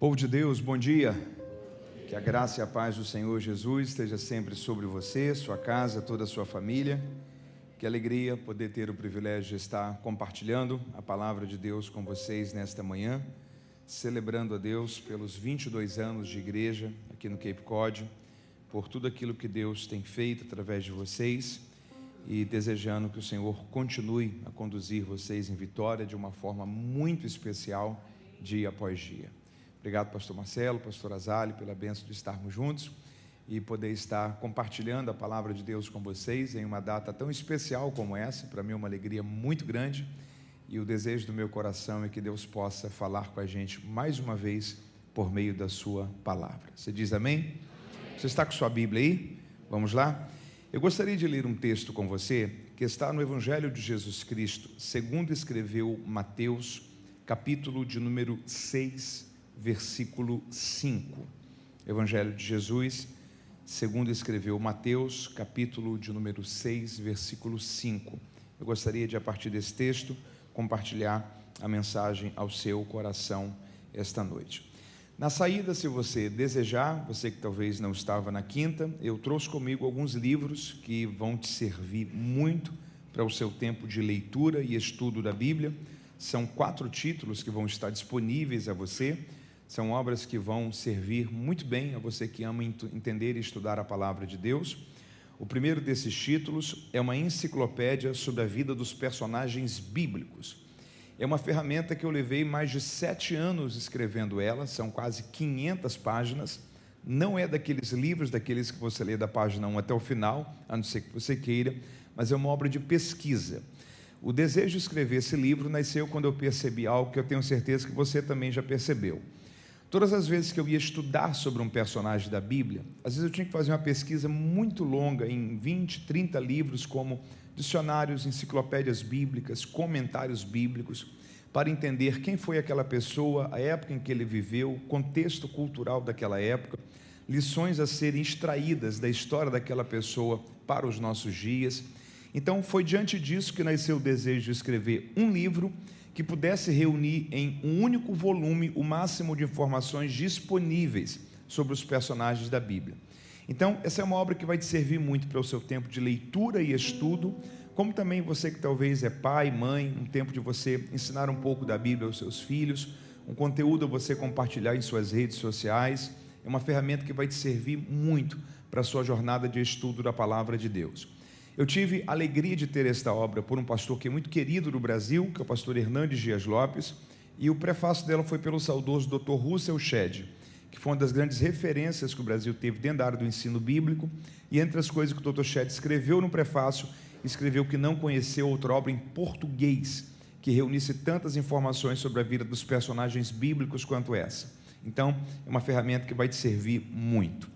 Povo de Deus, bom dia. Que a graça e a paz do Senhor Jesus esteja sempre sobre você, sua casa, toda a sua família. Que alegria poder ter o privilégio de estar compartilhando a palavra de Deus com vocês nesta manhã, celebrando a Deus pelos 22 anos de igreja aqui no Cape Cod, por tudo aquilo que Deus tem feito através de vocês e desejando que o Senhor continue a conduzir vocês em vitória de uma forma muito especial, dia após dia. Obrigado, pastor Marcelo, pastor Azali, pela bênção de estarmos juntos e poder estar compartilhando a palavra de Deus com vocês em uma data tão especial como essa. Para mim é uma alegria muito grande e o desejo do meu coração é que Deus possa falar com a gente mais uma vez por meio da sua palavra. Você diz amém? Você está com sua Bíblia aí? Vamos lá? Eu gostaria de ler um texto com você que está no Evangelho de Jesus Cristo, segundo escreveu Mateus, capítulo de número 6, versículo 5. Evangelho de Jesus, segundo escreveu Mateus, capítulo de número 6, versículo 5. Eu gostaria de, a partir desse texto, compartilhar a mensagem ao seu coração esta noite. Na saída, se você desejar, você que talvez não estava na quinta, eu trouxe comigo alguns livros que vão te servir muito para o seu tempo de leitura e estudo da Bíblia. São 4 títulos que vão estar disponíveis a você. São obras que vão servir muito bem a você que ama entender e estudar a palavra de Deus. O primeiro desses títulos é uma enciclopédia sobre a vida dos personagens bíblicos. É uma ferramenta que eu levei mais de 7 anos escrevendo ela, são quase 500 páginas. Não é daqueles livros, daqueles que você lê da página 1 até o final, a não ser que você queira, mas é uma obra de pesquisa. O desejo de escrever esse livro nasceu quando eu percebi algo que eu tenho certeza que você também já percebeu. Todas as vezes que eu ia estudar sobre um personagem da Bíblia, às vezes eu tinha que fazer uma pesquisa muito longa em 20, 30 livros, como dicionários, enciclopédias bíblicas, comentários bíblicos, para entender quem foi aquela pessoa, a época em que ele viveu, o contexto cultural daquela época, lições a serem extraídas da história daquela pessoa para os nossos dias. Então foi diante disso que nasceu o desejo de escrever um livro que pudesse reunir em um único volume o máximo de informações disponíveis sobre os personagens da Bíblia. Então, essa é uma obra que vai te servir muito para o seu tempo de leitura e estudo, como também você que talvez é pai, mãe, um tempo de você ensinar um pouco da Bíblia aos seus filhos, um conteúdo a você compartilhar em suas redes sociais. É uma ferramenta que vai te servir muito para a sua jornada de estudo da palavra de Deus. Eu tive a alegria de ter esta obra por um pastor que é muito querido no Brasil, que é o pastor Hernandes Dias Lopes, e o prefácio dela foi pelo saudoso Dr. Russell Shedd, que foi uma das grandes referências que o Brasil teve dentro da área do ensino bíblico, e entre as coisas que o Dr. Shedd escreveu no prefácio, escreveu que não conheceu outra obra em português que reunisse tantas informações sobre a vida dos personagens bíblicos quanto essa. Então, é uma ferramenta que vai te servir muito.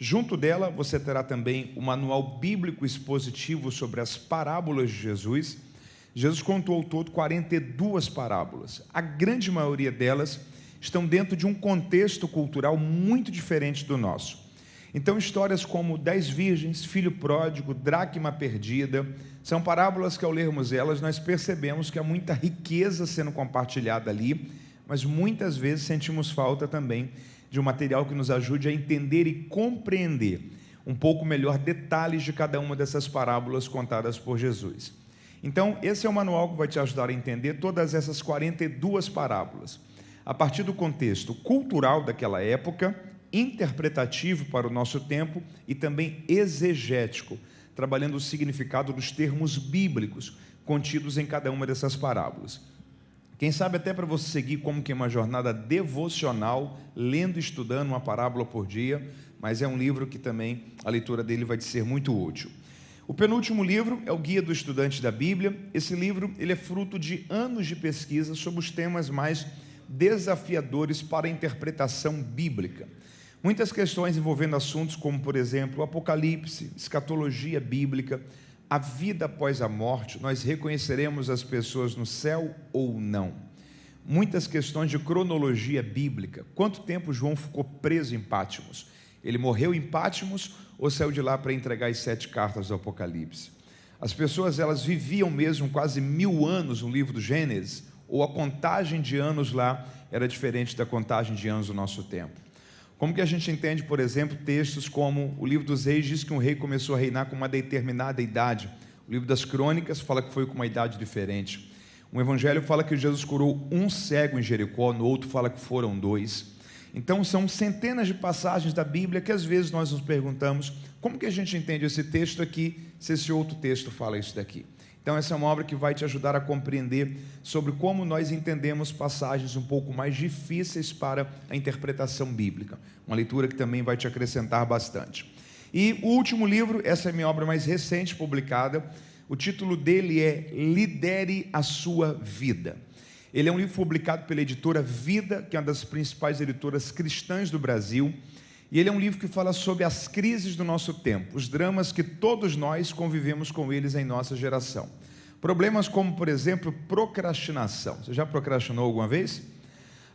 Junto dela, você terá também o manual bíblico expositivo sobre as parábolas de Jesus. Jesus contou ao todo 42 parábolas. A grande maioria delas estão dentro de um contexto cultural muito diferente do nosso. Então, histórias como 10 virgens, filho pródigo, dracma perdida, são parábolas que, ao lermos elas, nós percebemos que há muita riqueza sendo compartilhada ali, mas muitas vezes sentimos falta também de um material que nos ajude a entender e compreender um pouco melhor detalhes de cada uma dessas parábolas contadas por Jesus. Então, esse é o manual que vai te ajudar a entender todas essas 42 parábolas, a partir do contexto cultural daquela época, interpretativo para o nosso tempo e também exegético, trabalhando o significado dos termos bíblicos contidos em cada uma dessas parábolas. Quem sabe até para você seguir como que uma jornada devocional, lendo e estudando uma parábola por dia, mas é um livro que também a leitura dele vai te ser muito útil. O penúltimo livro é o Guia do Estudante da Bíblia. Esse livro ele é fruto de anos de pesquisa sobre os temas mais desafiadores para a interpretação bíblica. Muitas questões envolvendo assuntos como, por exemplo, o Apocalipse, escatologia bíblica, a vida após a morte, nós reconheceremos as pessoas no céu ou não? Muitas questões de cronologia bíblica. Quanto tempo João ficou preso em Patmos? Ele morreu em Patmos ou saiu de lá para entregar as 7 cartas do Apocalipse? As pessoas, elas viviam mesmo quase 1000 anos no livro do Gênesis, ou a contagem de anos lá era diferente da contagem de anos do nosso tempo. Como que a gente entende, por exemplo, textos como o livro dos Reis diz que um rei começou a reinar com uma determinada idade. O livro das Crônicas fala que foi com uma idade diferente. Um evangelho fala que Jesus curou um cego em Jericó, no outro fala que foram 2. Então são centenas de passagens da Bíblia que às vezes nós nos perguntamos como que a gente entende esse texto aqui, se esse outro texto fala isso daqui. Então essa é uma obra que vai te ajudar a compreender sobre como nós entendemos passagens um pouco mais difíceis para a interpretação bíblica. Uma leitura que também vai te acrescentar bastante. E o último livro, essa é a minha obra mais recente publicada, o título dele é Lidere a Sua Vida. Ele é um livro publicado pela editora Vida, que é uma das principais editoras cristãs do Brasil, e ele é um livro que fala sobre as crises do nosso tempo, os dramas que todos nós convivemos com eles em nossa geração. Problemas como, por exemplo, procrastinação. Você já procrastinou alguma vez?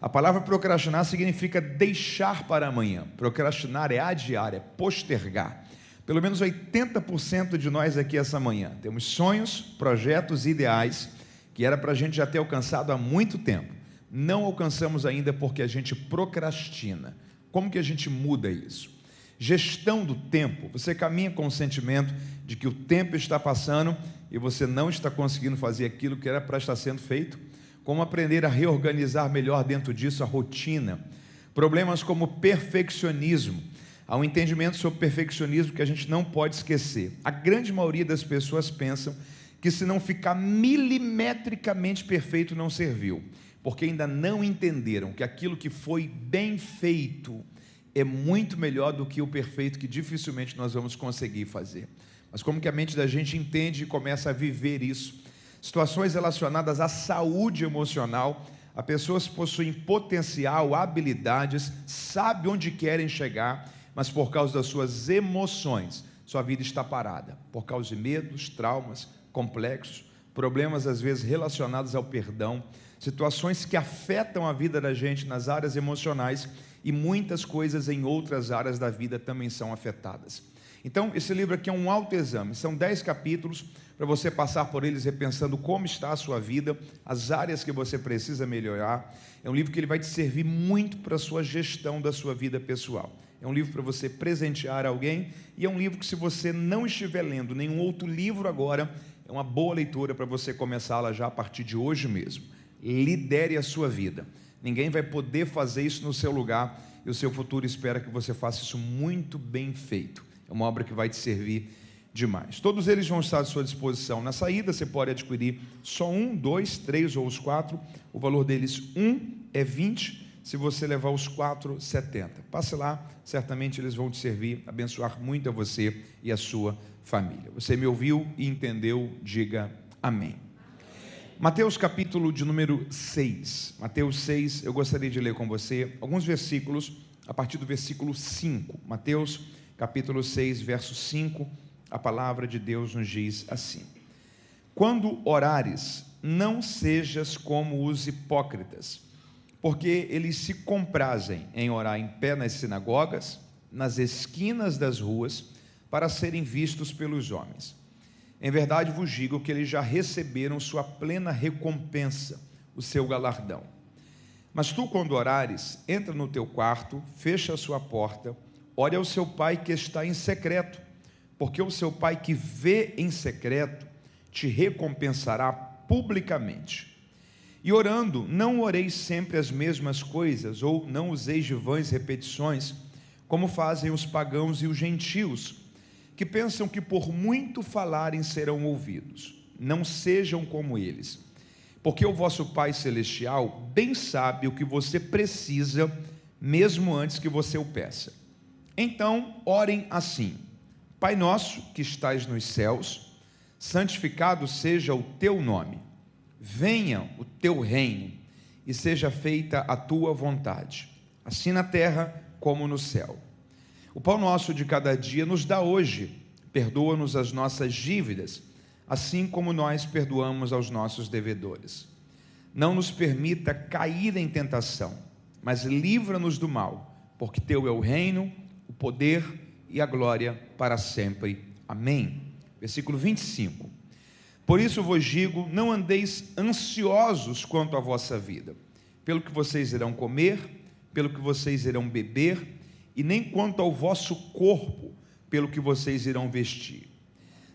A palavra procrastinar significa deixar para amanhã. Procrastinar é adiar, é postergar. Pelo menos 80% de nós aqui essa manhã temos sonhos, projetos, ideais, que era para a gente já ter alcançado há muito tempo. Não alcançamos ainda porque a gente procrastina. Como que a gente muda isso? Gestão do tempo. Você caminha com o sentimento de que o tempo está passando e você não está conseguindo fazer aquilo que era para estar sendo feito? Como aprender a reorganizar melhor dentro disso a rotina? Problemas como perfeccionismo. Há um entendimento sobre perfeccionismo que a gente não pode esquecer. A grande maioria das pessoas pensam que se não ficar milimetricamente perfeito não serviu, porque ainda não entenderam que aquilo que foi bem feito é muito melhor do que o perfeito que dificilmente nós vamos conseguir fazer. Mas como que a mente da gente entende e começa a viver isso? Situações relacionadas à saúde emocional, a pessoas possuem potencial, habilidades, sabem onde querem chegar, mas por causa das suas emoções, sua vida está parada, por causa de medos, traumas, complexos, problemas às vezes relacionados ao perdão, situações que afetam a vida da gente nas áreas emocionais e muitas coisas em outras áreas da vida também são afetadas. Então, esse livro aqui é um autoexame, são 10 capítulos para você passar por eles repensando como está a sua vida, as áreas que você precisa melhorar. É um livro que ele vai te servir muito para a sua gestão da sua vida pessoal. É um livro para você presentear alguém e é um livro que, se você não estiver lendo nenhum outro livro agora, é uma boa leitura para você começá-la já a partir de hoje mesmo. Lidere a sua vida. Ninguém vai poder fazer isso no seu lugar e o seu futuro espera que você faça isso muito bem feito. É uma obra que vai te servir demais. Todos eles vão estar à sua disposição. Na saída você pode adquirir só 1, 2, 3 ou os 4. O valor deles, é 20. Se você levar os 4, 70. Passe lá, certamente eles vão te servir, abençoar muito a você e a sua família. Você me ouviu e entendeu? Diga amém. Mateus capítulo de número 6. Mateus 6, eu gostaria de ler com você alguns versículos, a partir do versículo 5. Mateus capítulo 6, verso 5, a palavra de Deus nos diz assim: Quando orares, não sejas como os hipócritas, porque eles se comprazem em orar em pé nas sinagogas, nas esquinas das ruas, para serem vistos pelos homens. Em verdade vos digo que eles já receberam sua plena recompensa, o seu galardão. Mas tu, quando orares, entra no teu quarto, fecha a sua porta, ore ao seu pai que está em secreto, porque o seu pai que vê em secreto te recompensará publicamente. E orando, não oreis sempre as mesmas coisas, ou não useis de vãs repetições, como fazem os pagãos e os gentios, que pensam que por muito falarem serão ouvidos. Não sejam como eles, porque o vosso Pai Celestial bem sabe o que você precisa, mesmo antes que você o peça. Então, orem assim: Pai nosso que estais nos céus, santificado seja o teu nome. Venha o teu reino e seja feita a tua vontade, assim na terra como no céu. O pão nosso de cada dia nos dá hoje, perdoa-nos as nossas dívidas, assim como nós perdoamos aos nossos devedores. Não nos permita cair em tentação, mas livra-nos do mal, porque teu é o reino, o poder e a glória para sempre. Amém. Versículo 25. Por isso vos digo, não andeis ansiosos quanto à vossa vida, pelo que vocês irão comer, pelo que vocês irão beber, e nem quanto ao vosso corpo, pelo que vocês irão vestir.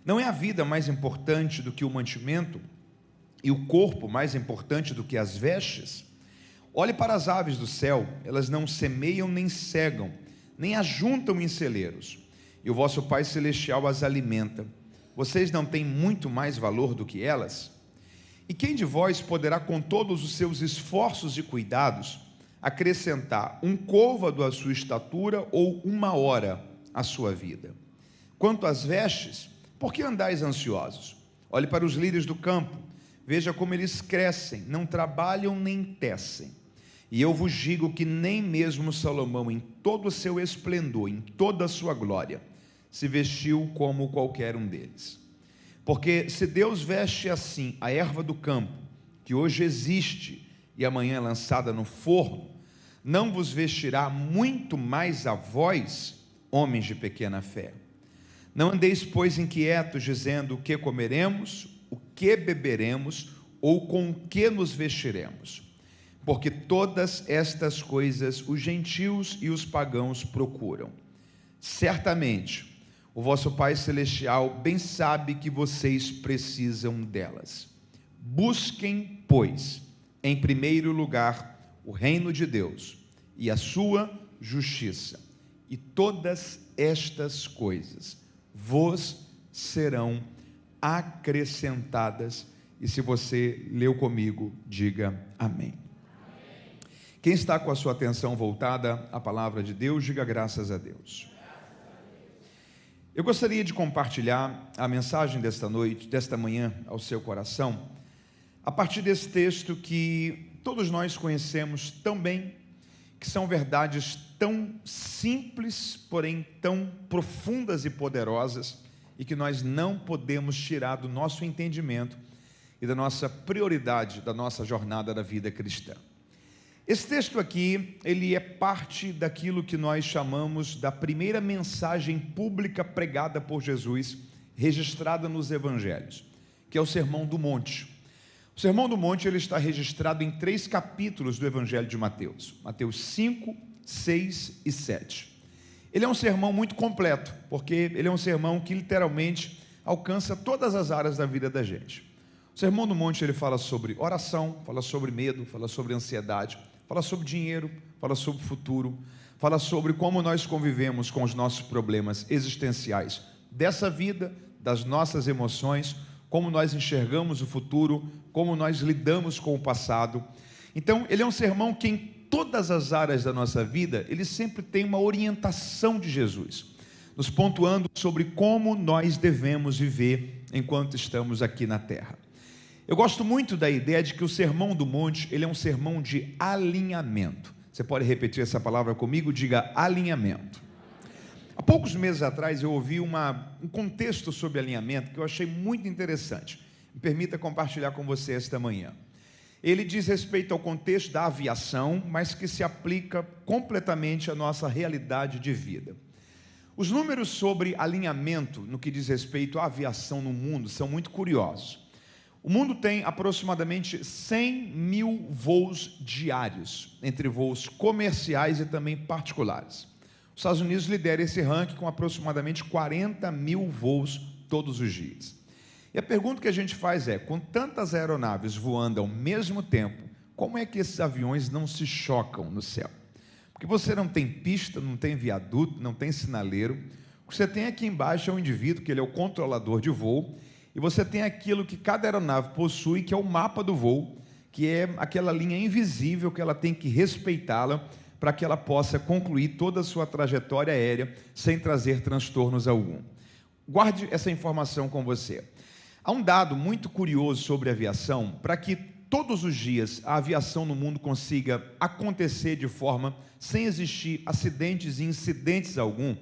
Não é a vida mais importante do que o mantimento, e o corpo mais importante do que as vestes? Olhe para as aves do céu, elas não semeiam nem cegam, nem ajuntam em celeiros, e o vosso Pai Celestial as alimenta. Vocês não têm muito mais valor do que elas? E quem de vós poderá, com todos os seus esforços e cuidados, acrescentar um côvado à sua estatura ou uma hora à sua vida? Quanto às vestes, por que andais ansiosos? Olhe para os lírios do campo, veja como eles crescem, não trabalham nem tecem. E eu vos digo que nem mesmo Salomão, em todo o seu esplendor, em toda a sua glória, se vestiu como qualquer um deles. Porque se Deus veste assim a erva do campo, que hoje existe e amanhã é lançada no forno, não vos vestirá muito mais a vós, homens de pequena fé? Não andeis, pois, inquietos, dizendo: o que comeremos, o que beberemos, ou com o que nos vestiremos? Porque todas estas coisas os gentios e os pagãos procuram. Certamente, o vosso Pai Celestial bem sabe que vocês precisam delas. Busquem, pois, em primeiro lugar, o reino de Deus e a sua justiça, e todas estas coisas vos serão acrescentadas. E se você leu comigo, diga amém. Quem está com a sua atenção voltada à palavra de Deus, diga graças a Deus. Eu gostaria de compartilhar a mensagem desta noite, desta manhã, ao seu coração, a partir desse texto que todos nós conhecemos tão bem, que são verdades tão simples, porém tão profundas e poderosas, e que nós não podemos tirar do nosso entendimento e da nossa prioridade, da nossa jornada da vida cristã. Esse texto aqui, ele é parte daquilo que nós chamamos da primeira mensagem pública pregada por Jesus, registrada nos evangelhos, que é o Sermão do Monte. O Sermão do Monte, ele está registrado em 3 capítulos do Evangelho de Mateus, Mateus 5, 6 e 7. Ele é um sermão muito completo, porque ele é um sermão que literalmente alcança todas as áreas da vida da gente. O Sermão do Monte, ele fala sobre oração, fala sobre medo, fala sobre ansiedade, fala sobre dinheiro, fala sobre futuro, fala sobre como nós convivemos com os nossos problemas existenciais dessa vida, das nossas emoções, como nós enxergamos o futuro, como nós lidamos com o passado. Então, ele é um sermão que em todas as áreas da nossa vida, ele sempre tem uma orientação de Jesus, nos pontuando sobre como nós devemos viver enquanto estamos aqui na terra. Eu gosto muito da ideia de que o Sermão do Monte, ele é um sermão de alinhamento. Você pode repetir essa palavra comigo? Diga alinhamento. Há poucos meses atrás eu ouvi um contexto sobre alinhamento que eu achei muito interessante. Me permita compartilhar com você esta manhã. Ele diz respeito ao contexto da aviação, mas que se aplica completamente à nossa realidade de vida. Os números sobre alinhamento no que diz respeito à aviação no mundo são muito curiosos. O mundo tem aproximadamente 100 mil voos diários, entre voos comerciais e também particulares. Os Estados Unidos lidera esse ranking com aproximadamente 40 mil voos todos os dias. E a pergunta que a gente faz é, com tantas aeronaves voando ao mesmo tempo, como é que esses aviões não se chocam no céu? Porque você não tem pista, não tem viaduto, não tem sinaleiro. O que você tem aqui embaixo é um indivíduo, que ele é o controlador de voo, e você tem aquilo que cada aeronave possui, que é o mapa do voo, que é aquela linha invisível que ela tem que respeitá-la para que ela possa concluir toda a sua trajetória aérea sem trazer transtornos algum. Guarde essa informação com você. Há um dado muito curioso sobre a aviação, para que todos os dias a aviação no mundo consiga acontecer de forma sem existir acidentes e incidentes algum.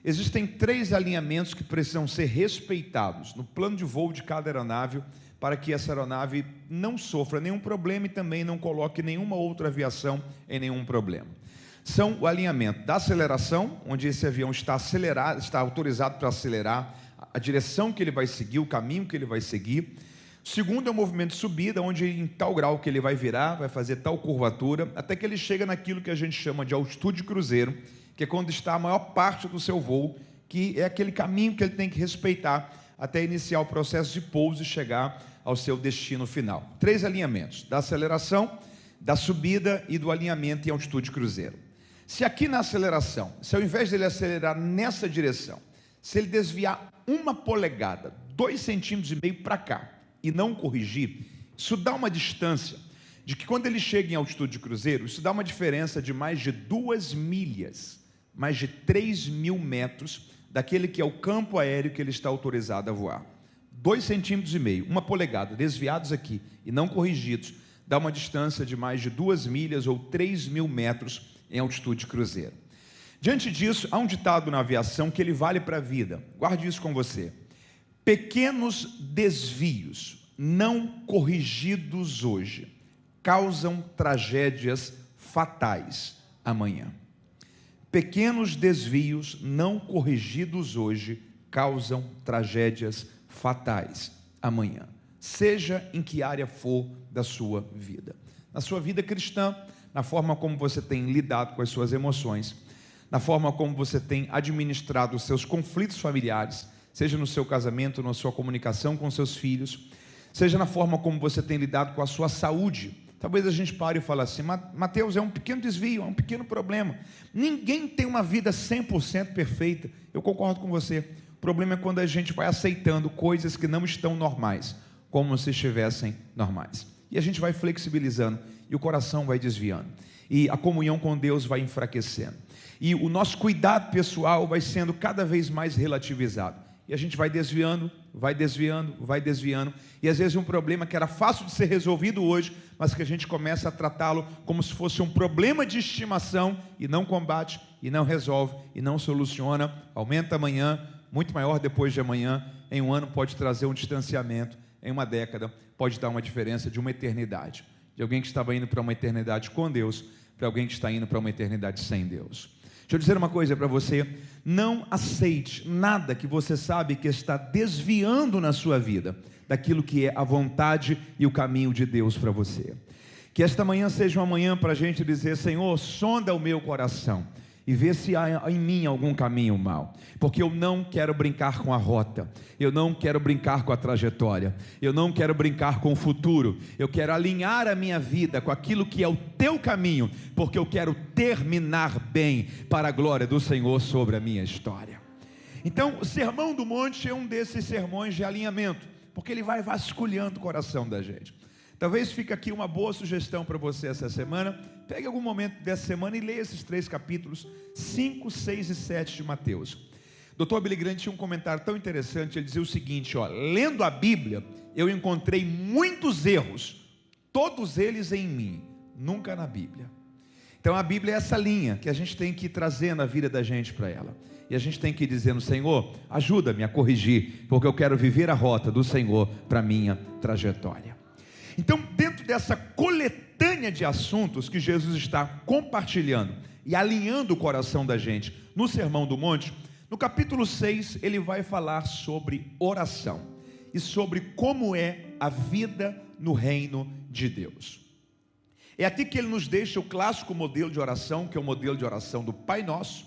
Existem 3 alinhamentos que precisam ser respeitados no plano de voo de cada aeronave, para que essa aeronave não sofra nenhum problema e também não coloque nenhuma outra aviação em nenhum problema. São o alinhamento da aceleração, onde esse avião está acelerado, está autorizado para acelerar a direção que ele vai seguir, o caminho que ele vai seguir. O segundo é o movimento de subida, onde em tal grau que ele vai virar, vai fazer tal curvatura, até que ele chega naquilo que a gente chama de altitude cruzeiro, que é quando está a maior parte do seu voo, que é aquele caminho que ele tem que respeitar até iniciar o processo de pouso e chegar ao seu destino final. 3 alinhamentos: da aceleração, da subida e do alinhamento em altitude cruzeiro. Se aqui na aceleração, se ao invés dele acelerar nessa direção, se ele desviar 1 polegada, 2,5 centímetros para cá, e não corrigir, isso dá uma distância de que quando ele chega em altitude cruzeiro, isso dá uma diferença de mais de 2 milhas, mais de 3.000 metros, daquele que é o campo aéreo que ele está autorizado a voar. 2,5 centímetros, 1 polegada, desviados aqui e não corrigidos, dá uma distância de mais de 2 milhas ou 3.000 metros em altitude cruzeiro. Diante disso, há um ditado na aviação que ele vale para a vida. Guarde isso com você. Pequenos desvios não corrigidos hoje causam tragédias fatais amanhã. Pequenos desvios não corrigidos hoje causam tragédias fatais amanhã, seja em que área for da sua vida. Na sua vida cristã, na forma como você tem lidado com as suas emoções, na forma como você tem administrado os seus conflitos familiares, seja no seu casamento, na sua comunicação com seus filhos, seja na forma como você tem lidado com a sua saúde. Talvez a gente pare e fale assim: Mateus, é um pequeno desvio, é um pequeno problema. Ninguém tem uma vida 100% perfeita. Eu concordo com você. O problema é quando a gente vai aceitando coisas que não estão normais, como se estivessem normais. E a gente vai flexibilizando, e o coração vai desviando, e a comunhão com Deus vai enfraquecendo, e o nosso cuidado pessoal vai sendo cada vez mais relativizado. E a gente vai desviando, e às vezes um problema que era fácil de ser resolvido hoje, mas que a gente começa a tratá-lo como se fosse um problema de estimação, e não combate, e não resolve, e não soluciona, aumenta amanhã, muito maior depois de amanhã, em um ano pode trazer um distanciamento, em uma década pode dar uma diferença de uma eternidade, de alguém que estava indo para uma eternidade com Deus, para alguém que está indo para uma eternidade sem Deus. Deixa eu dizer uma coisa para você: não aceite nada que você sabe que está desviando na sua vida daquilo que é a vontade e o caminho de Deus para você. Que esta manhã seja uma manhã para a gente dizer: Senhor, sonda o meu coração e vê se há em mim algum caminho mau, porque eu não quero brincar com a rota, eu não quero brincar com a trajetória, eu não quero brincar com o futuro, eu quero alinhar a minha vida com aquilo que é o teu caminho, porque eu quero terminar bem para a glória do Senhor sobre a minha história. Então, o Sermão do Monte é um desses sermões de alinhamento, porque ele vai vasculhando o coração da gente. Talvez fique aqui uma boa sugestão para você essa semana. Pegue algum momento dessa semana e leia esses 3 capítulos, 5, 6 e 7 de Mateus. Dr. Billy Graham tinha um comentário tão interessante. Ele dizia o seguinte: lendo a Bíblia, eu encontrei muitos erros, todos eles em mim, nunca na Bíblia. Então a Bíblia é essa linha que a gente tem que ir trazendo a vida da gente para ela. E a gente tem que ir dizendo: Senhor, ajuda-me a corrigir, porque eu quero viver a rota do Senhor para a minha trajetória. Então, dentro dessa coletânea de assuntos que Jesus está compartilhando e alinhando o coração da gente no Sermão do Monte, no capítulo 6 ele vai falar sobre oração e sobre como é a vida no reino de Deus. É aqui que ele nos deixa o clássico modelo de oração, que é o modelo de oração do Pai Nosso.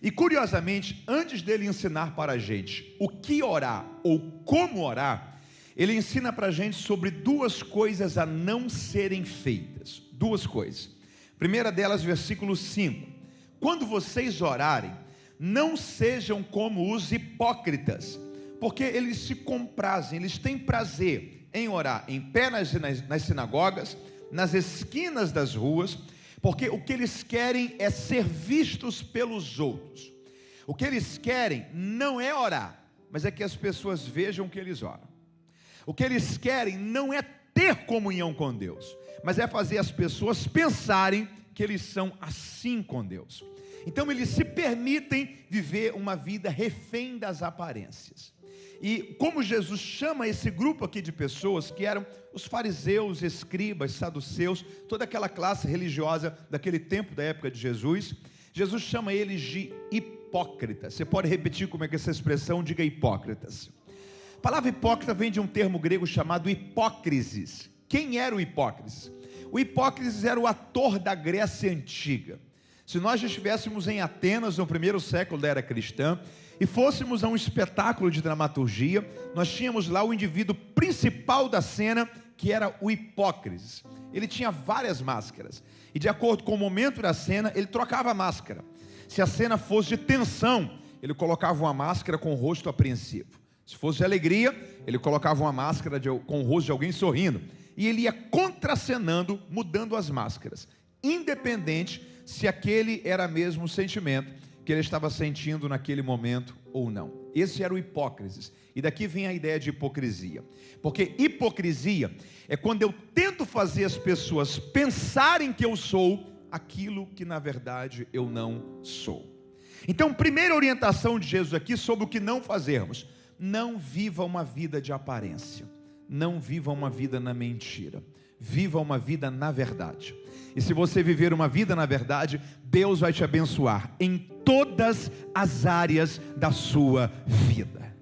E curiosamente, antes dele ensinar para a gente o que orar ou como orar, ele ensina para a gente sobre 2 coisas a não serem feitas. 2 coisas. Primeira delas, versículo 5. Quando vocês orarem, não sejam como os hipócritas, porque eles se comprazem, eles têm prazer em orar em pé nas sinagogas, nas esquinas das ruas, porque o que eles querem é ser vistos pelos outros. O que eles querem não é orar, mas é que as pessoas vejam que eles oram. O que eles querem não é ter comunhão com Deus, mas é fazer as pessoas pensarem que eles são assim com Deus. Então eles se permitem viver uma vida refém das aparências. E como Jesus chama esse grupo aqui de pessoas, que eram os fariseus, escribas, saduceus, toda aquela classe religiosa daquele tempo, da época de Jesus, Jesus chama eles de hipócritas. hipócritas. Você pode repetir como é que essa expressão? Diga hipócritas. A palavra hipócrita vem de um termo grego chamado hipócrisis. Quem era o hipócrisis? O hipócrisis era o ator da Grécia Antiga. Se nós estivéssemos em Atenas no primeiro século da era cristã e fôssemos a um espetáculo de dramaturgia, nós tínhamos lá o indivíduo principal da cena, que era o hipócrisis. Ele tinha várias máscaras e, de acordo com o momento da cena, ele trocava a máscara. Se a cena fosse de tensão, ele colocava uma máscara com o rosto apreensivo. Se fosse de alegria, ele colocava uma máscara com o rosto de alguém sorrindo. E ele ia contracenando, mudando as máscaras, independente se aquele era mesmo o sentimento que ele estava sentindo naquele momento ou não. Esse era o hipócrisis. E daqui vem a ideia de hipocrisia. Porque hipocrisia é quando eu tento fazer as pessoas pensarem que eu sou aquilo que na verdade eu não sou. Então, primeira orientação de Jesus aqui sobre o que não fazermos: não viva uma vida de aparência, não viva uma vida na mentira, viva uma vida na verdade. E se você viver uma vida na verdade, Deus vai te abençoar em todas as áreas da sua vida.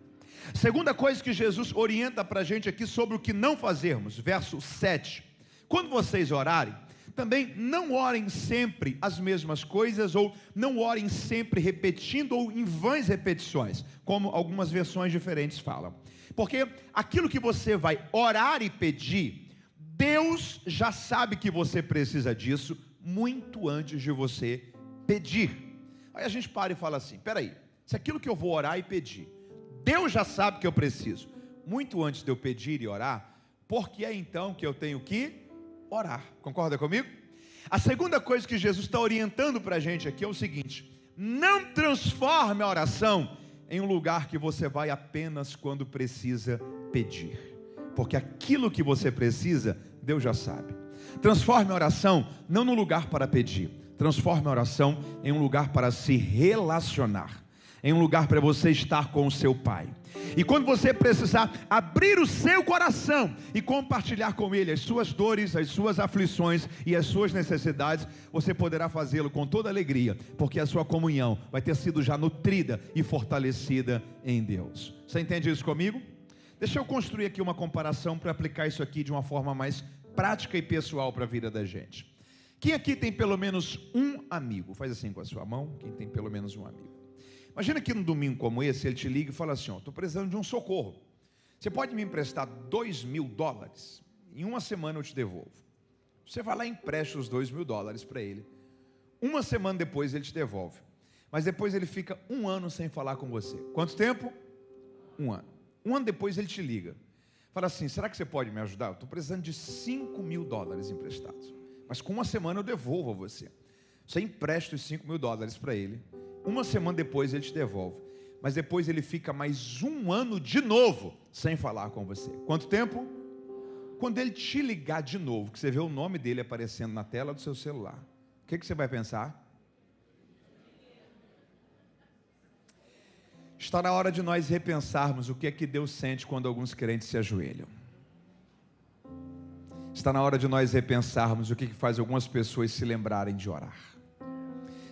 Segunda coisa que Jesus orienta para a gente aqui sobre o que não fazermos, verso 7. Quando vocês orarem, também não orem sempre as mesmas coisas, ou não orem sempre repetindo, ou em vãs repetições, como algumas versões diferentes falam. Porque aquilo que você vai orar e pedir, Deus já sabe que você precisa disso muito antes de você pedir. Aí a gente para e fala assim: peraí, se aquilo que eu vou orar e pedir, Deus já sabe que eu preciso muito antes de eu pedir e orar, por que é então que eu tenho que orar? Concorda comigo? A segunda coisa que Jesus está orientando para a gente aqui é o seguinte: não transforme a oração em um lugar que você vai apenas quando precisa pedir, porque aquilo que você precisa, Deus já sabe. Transforme a oração não num lugar para pedir, transforme a oração em um lugar para se relacionar, em um lugar para você estar com o seu Pai. E quando você precisar abrir o seu coração e compartilhar com Ele as suas dores, as suas aflições e as suas necessidades, você poderá fazê-lo com toda alegria, porque a sua comunhão vai ter sido já nutrida e fortalecida em Deus. Você entende isso comigo? Deixa eu construir aqui uma comparação para aplicar isso aqui de uma forma mais prática e pessoal para a vida da gente. Quem aqui tem pelo menos um amigo? Faz assim com a sua mão, quem tem pelo menos um amigo. Imagina que num domingo como esse, ele te liga e fala assim: estou precisando de um socorro. Você pode me emprestar $2.000? Em uma semana eu te devolvo. Você vai lá e empresta os $2.000 para ele. Uma semana depois ele te devolve. Mas depois ele fica 1 ano sem falar com você. Quanto tempo? 1 ano. 1 ano depois ele te liga. Fala assim: será que você pode me ajudar? Eu estou precisando de $5.000 emprestados. Mas com 1 semana eu devolvo a você. Você empresta os $5.000 para ele. 1 semana depois ele te devolve. Mas depois ele fica mais 1 ano de novo sem falar com você. Quanto tempo? Quando ele te ligar de novo, que você vê o nome dele aparecendo na tela do seu celular, o que você vai pensar? Está na hora de nós repensarmos o que é que Deus sente quando alguns crentes se ajoelham. Está na hora de nós repensarmos o que faz algumas pessoas se lembrarem de orar.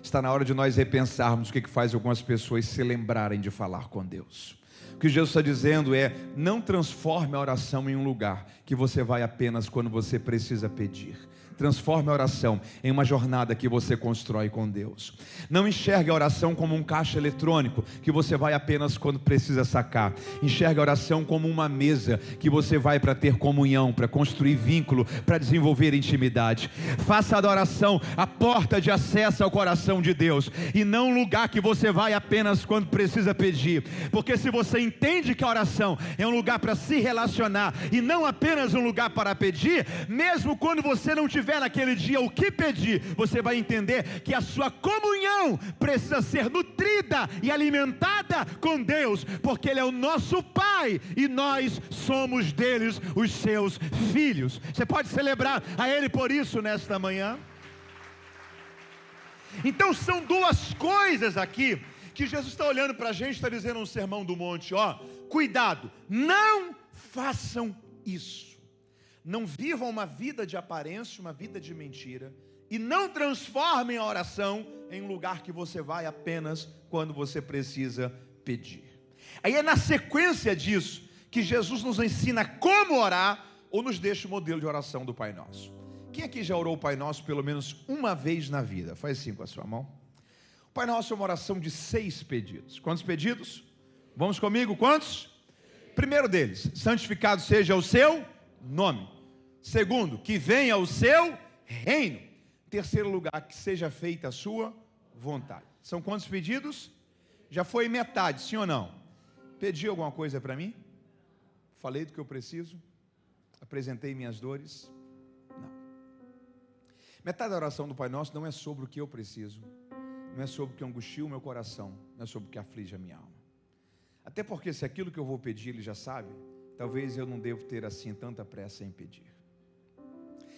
Está na hora de nós repensarmos o que faz algumas pessoas se lembrarem de falar com Deus. O que Jesus está dizendo é: não transforme a oração em um lugar que você vai apenas quando você precisa pedir. Transforme a oração em uma jornada que você constrói com Deus. Não enxergue a oração como um caixa eletrônico que você vai apenas quando precisa sacar. Enxergue a oração como uma mesa que você vai para ter comunhão, para construir vínculo, para desenvolver intimidade. Faça da oração a porta de acesso ao coração de Deus, e não um lugar que você vai apenas quando precisa pedir. Porque se você entende que a oração é um lugar para se relacionar e não apenas um lugar para pedir, mesmo quando você não tiver naquele dia o que pedir, você vai entender que a sua comunhão precisa ser nutrida e alimentada com Deus, porque Ele é o nosso Pai e nós somos deles os seus filhos. Você pode celebrar a Ele por isso nesta manhã? Então são duas coisas aqui que Jesus está olhando para a gente, está dizendo no Sermão do Monte: ó, cuidado, não façam isso. Não vivam uma vida de aparência, uma vida de mentira, E não transformem a oração em um lugar que você vai apenas quando você precisa pedir. Aí é na sequência disso que Jesus nos ensina como orar, ou nos deixa o modelo de oração do Pai Nosso. Quem aqui já orou o Pai Nosso pelo menos uma vez na vida? Faz assim com a sua mão. O Pai Nosso é uma oração de 6 pedidos. Quantos pedidos? Vamos comigo, quantos? Primeiro deles, santificado seja o seu nome. Segundo, que venha o seu reino. Terceiro lugar, que seja feita a sua vontade. São quantos pedidos? Já foi metade, sim ou não? Pedi alguma coisa para mim? Falei do que eu preciso? Apresentei minhas dores? Não. Metade da oração do Pai Nosso não é sobre o que eu preciso, não é sobre o que angustia o meu coração, não é sobre o que aflige a minha alma. Até porque se aquilo que eu vou pedir Ele já sabe, talvez eu não devo ter assim tanta pressa em pedir.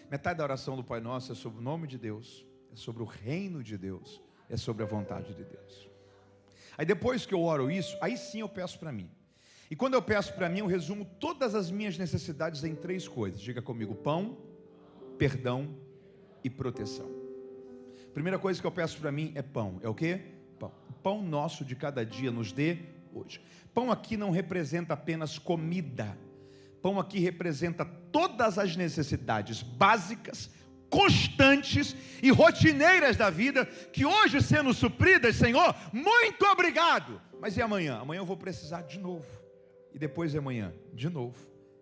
Metade da oração do Pai Nosso é sobre o nome de Deus, é sobre o reino de Deus, é sobre a vontade de Deus. Aí depois que eu oro isso, aí sim eu peço para mim. E quando eu peço para mim, eu resumo todas as minhas necessidades em 3 coisas. Diga comigo: pão, perdão e proteção. Primeira coisa que eu peço para mim é pão. É o quê? Pão. O pão nosso de cada dia nos dê hoje. Pão aqui não representa apenas comida. Pão aqui representa todas as necessidades básicas, constantes e rotineiras da vida, que hoje sendo supridas, Senhor, muito obrigado. Mas e amanhã? Amanhã eu vou precisar de novo. E depois de amanhã, de novo.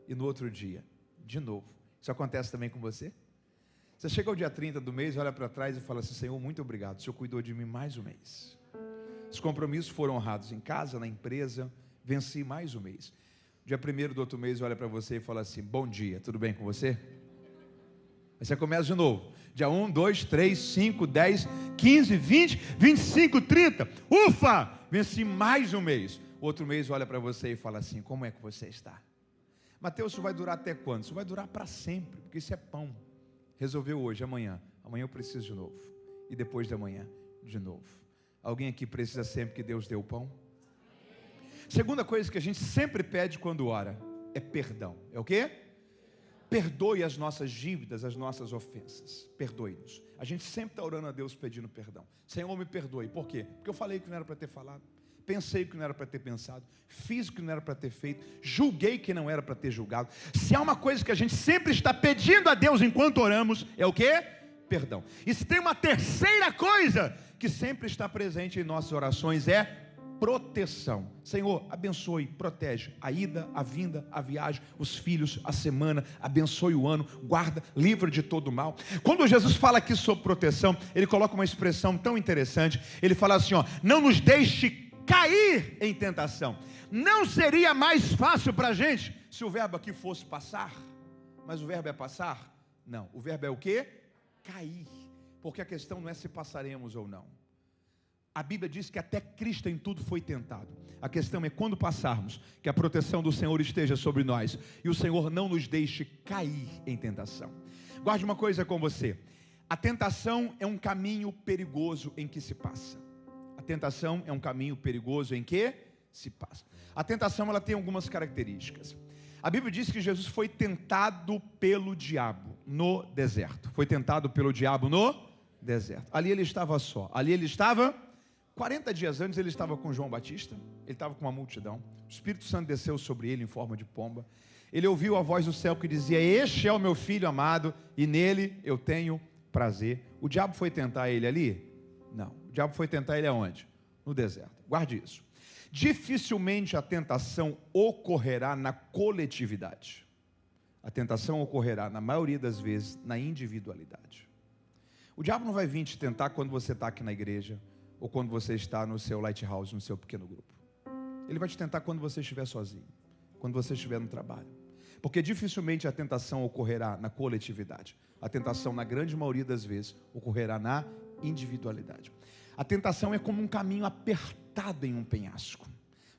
E no outro dia, de novo. Isso acontece também com você? Você chega ao dia 30 do mês, olha para trás e fala assim: Senhor, muito obrigado, o Senhor cuidou de mim mais um mês. Os compromissos foram honrados em casa, na empresa, venci mais um mês. Dia 1º do outro mês, olha para você e fala assim: bom dia, tudo bem com você? Aí você começa de novo. Dia 1, 2, 3, 5, 10, 15, 20, 25, 30. Ufa! Venci mais um mês. Outro mês olha para você e fala assim: como é que você está? Mateus, isso vai durar até quando? Isso vai durar para sempre, porque isso é pão. Resolveu hoje, amanhã eu preciso de novo. E depois de amanhã, de novo. Alguém aqui precisa sempre que Deus dê o pão? Segunda coisa que a gente sempre pede quando ora é perdão. É o quê? Perdoe as nossas dívidas, as nossas ofensas. Perdoe-nos. A gente sempre está orando a Deus pedindo perdão. Senhor, me perdoe. Por quê? Porque eu falei que não era para ter falado. Pensei o que não era para ter pensado, fiz o que não era para ter feito, julguei que não era para ter julgado. Se há uma coisa que a gente sempre está pedindo a Deus enquanto oramos, é o quê? Perdão. E se tem uma terceira coisa que sempre está presente em nossas orações, é proteção. Senhor, abençoe, protege a ida, a vinda, a viagem, os filhos, a semana, abençoe o ano, guarda, livra de todo mal. Quando Jesus fala aqui sobre proteção, ele coloca uma expressão tão interessante. Ele fala assim, ó: não nos deixe cair em tentação. Não seria mais fácil para a gente se o verbo aqui fosse passar? Mas o verbo é passar? Não, o verbo é o quê? Cair. Porque a questão não é se passaremos ou não. A Bíblia diz que até Cristo em tudo foi tentado. A questão é quando passarmos, que a proteção do Senhor esteja sobre nós e o Senhor não nos deixe cair em tentação. Guarde uma coisa com você: a tentação é um caminho perigoso em que se passa. A tentação é um caminho perigoso em que se passa. A tentação, ela tem algumas características. A Bíblia diz que Jesus foi tentado pelo diabo no deserto. Foi tentado pelo diabo no deserto. Ali ele estava só. Ali ele estava, 40 dias antes ele estava com João Batista. Ele estava com uma multidão. O Espírito Santo desceu sobre ele em forma de pomba. Ele ouviu a voz do céu que dizia: este é o meu filho amado e nele eu tenho prazer. O diabo foi tentar ele ali? Não. O diabo foi tentar ele aonde? No deserto. Guarde isso. Dificilmente a tentação ocorrerá na coletividade. A tentação ocorrerá, na maioria das vezes, na individualidade. O diabo não vai vir te tentar quando você está aqui na igreja, ou quando você está no seu lighthouse, no seu pequeno grupo. Ele vai te tentar quando você estiver sozinho, quando você estiver no trabalho. Porque dificilmente a tentação ocorrerá na coletividade. A tentação, na grande maioria das vezes, ocorrerá na individualidade. A tentação é como um caminho apertado em um penhasco.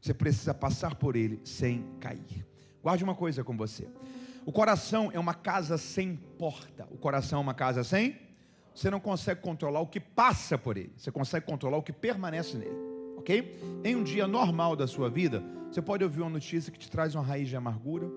Você precisa passar por ele sem cair. Guarde uma coisa com você: o coração é uma casa sem porta. O coração é uma casa sem... Você não consegue controlar o que passa por ele, você consegue controlar o que permanece nele, ok? Em um dia normal da sua vida, você pode ouvir uma notícia que te traz uma raiz de amargura,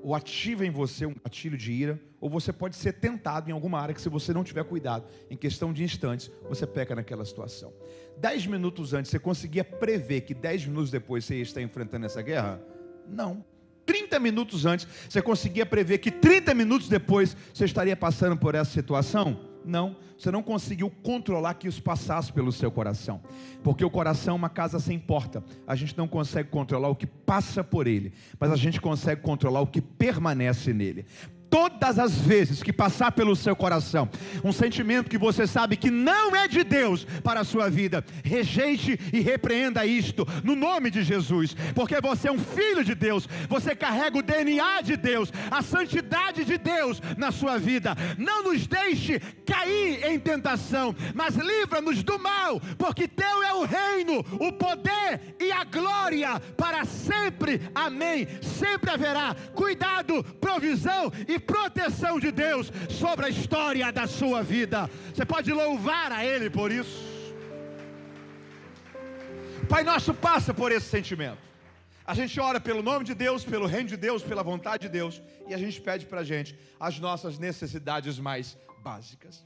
ou ativa em você um gatilho de ira, ou você pode ser tentado em alguma área que, se você não tiver cuidado, em questão de instantes, você peca naquela situação. 10 minutos antes, você conseguia prever que 10 minutos depois você ia estar enfrentando essa guerra? Não. 30 minutos antes, você conseguia prever que 30 minutos depois você estaria passando por essa situação? Não, você não conseguiu controlar que isso passasse pelo seu coração, porque o coração é uma casa sem porta. A gente não consegue controlar o que passa por ele, mas a gente consegue controlar o que permanece nele. Todas as vezes que passar pelo seu coração um sentimento que você sabe que não é de Deus para a sua vida, rejeite e repreenda isto no nome de Jesus, porque você é um filho de Deus, você carrega o DNA de Deus, a santidade de Deus na sua vida. Não nos deixe cair em tentação, mas livra-nos do mal, porque teu é o reino, o poder e a glória para sempre. Amém. Sempre haverá cuidado, provisão e proteção de Deus sobre a história da sua vida. Você pode louvar a Ele por isso. Pai Nosso passa por esse sentimento. A gente ora pelo nome de Deus, pelo reino de Deus, pela vontade de Deus, e a gente pede para a gente as nossas necessidades mais básicas.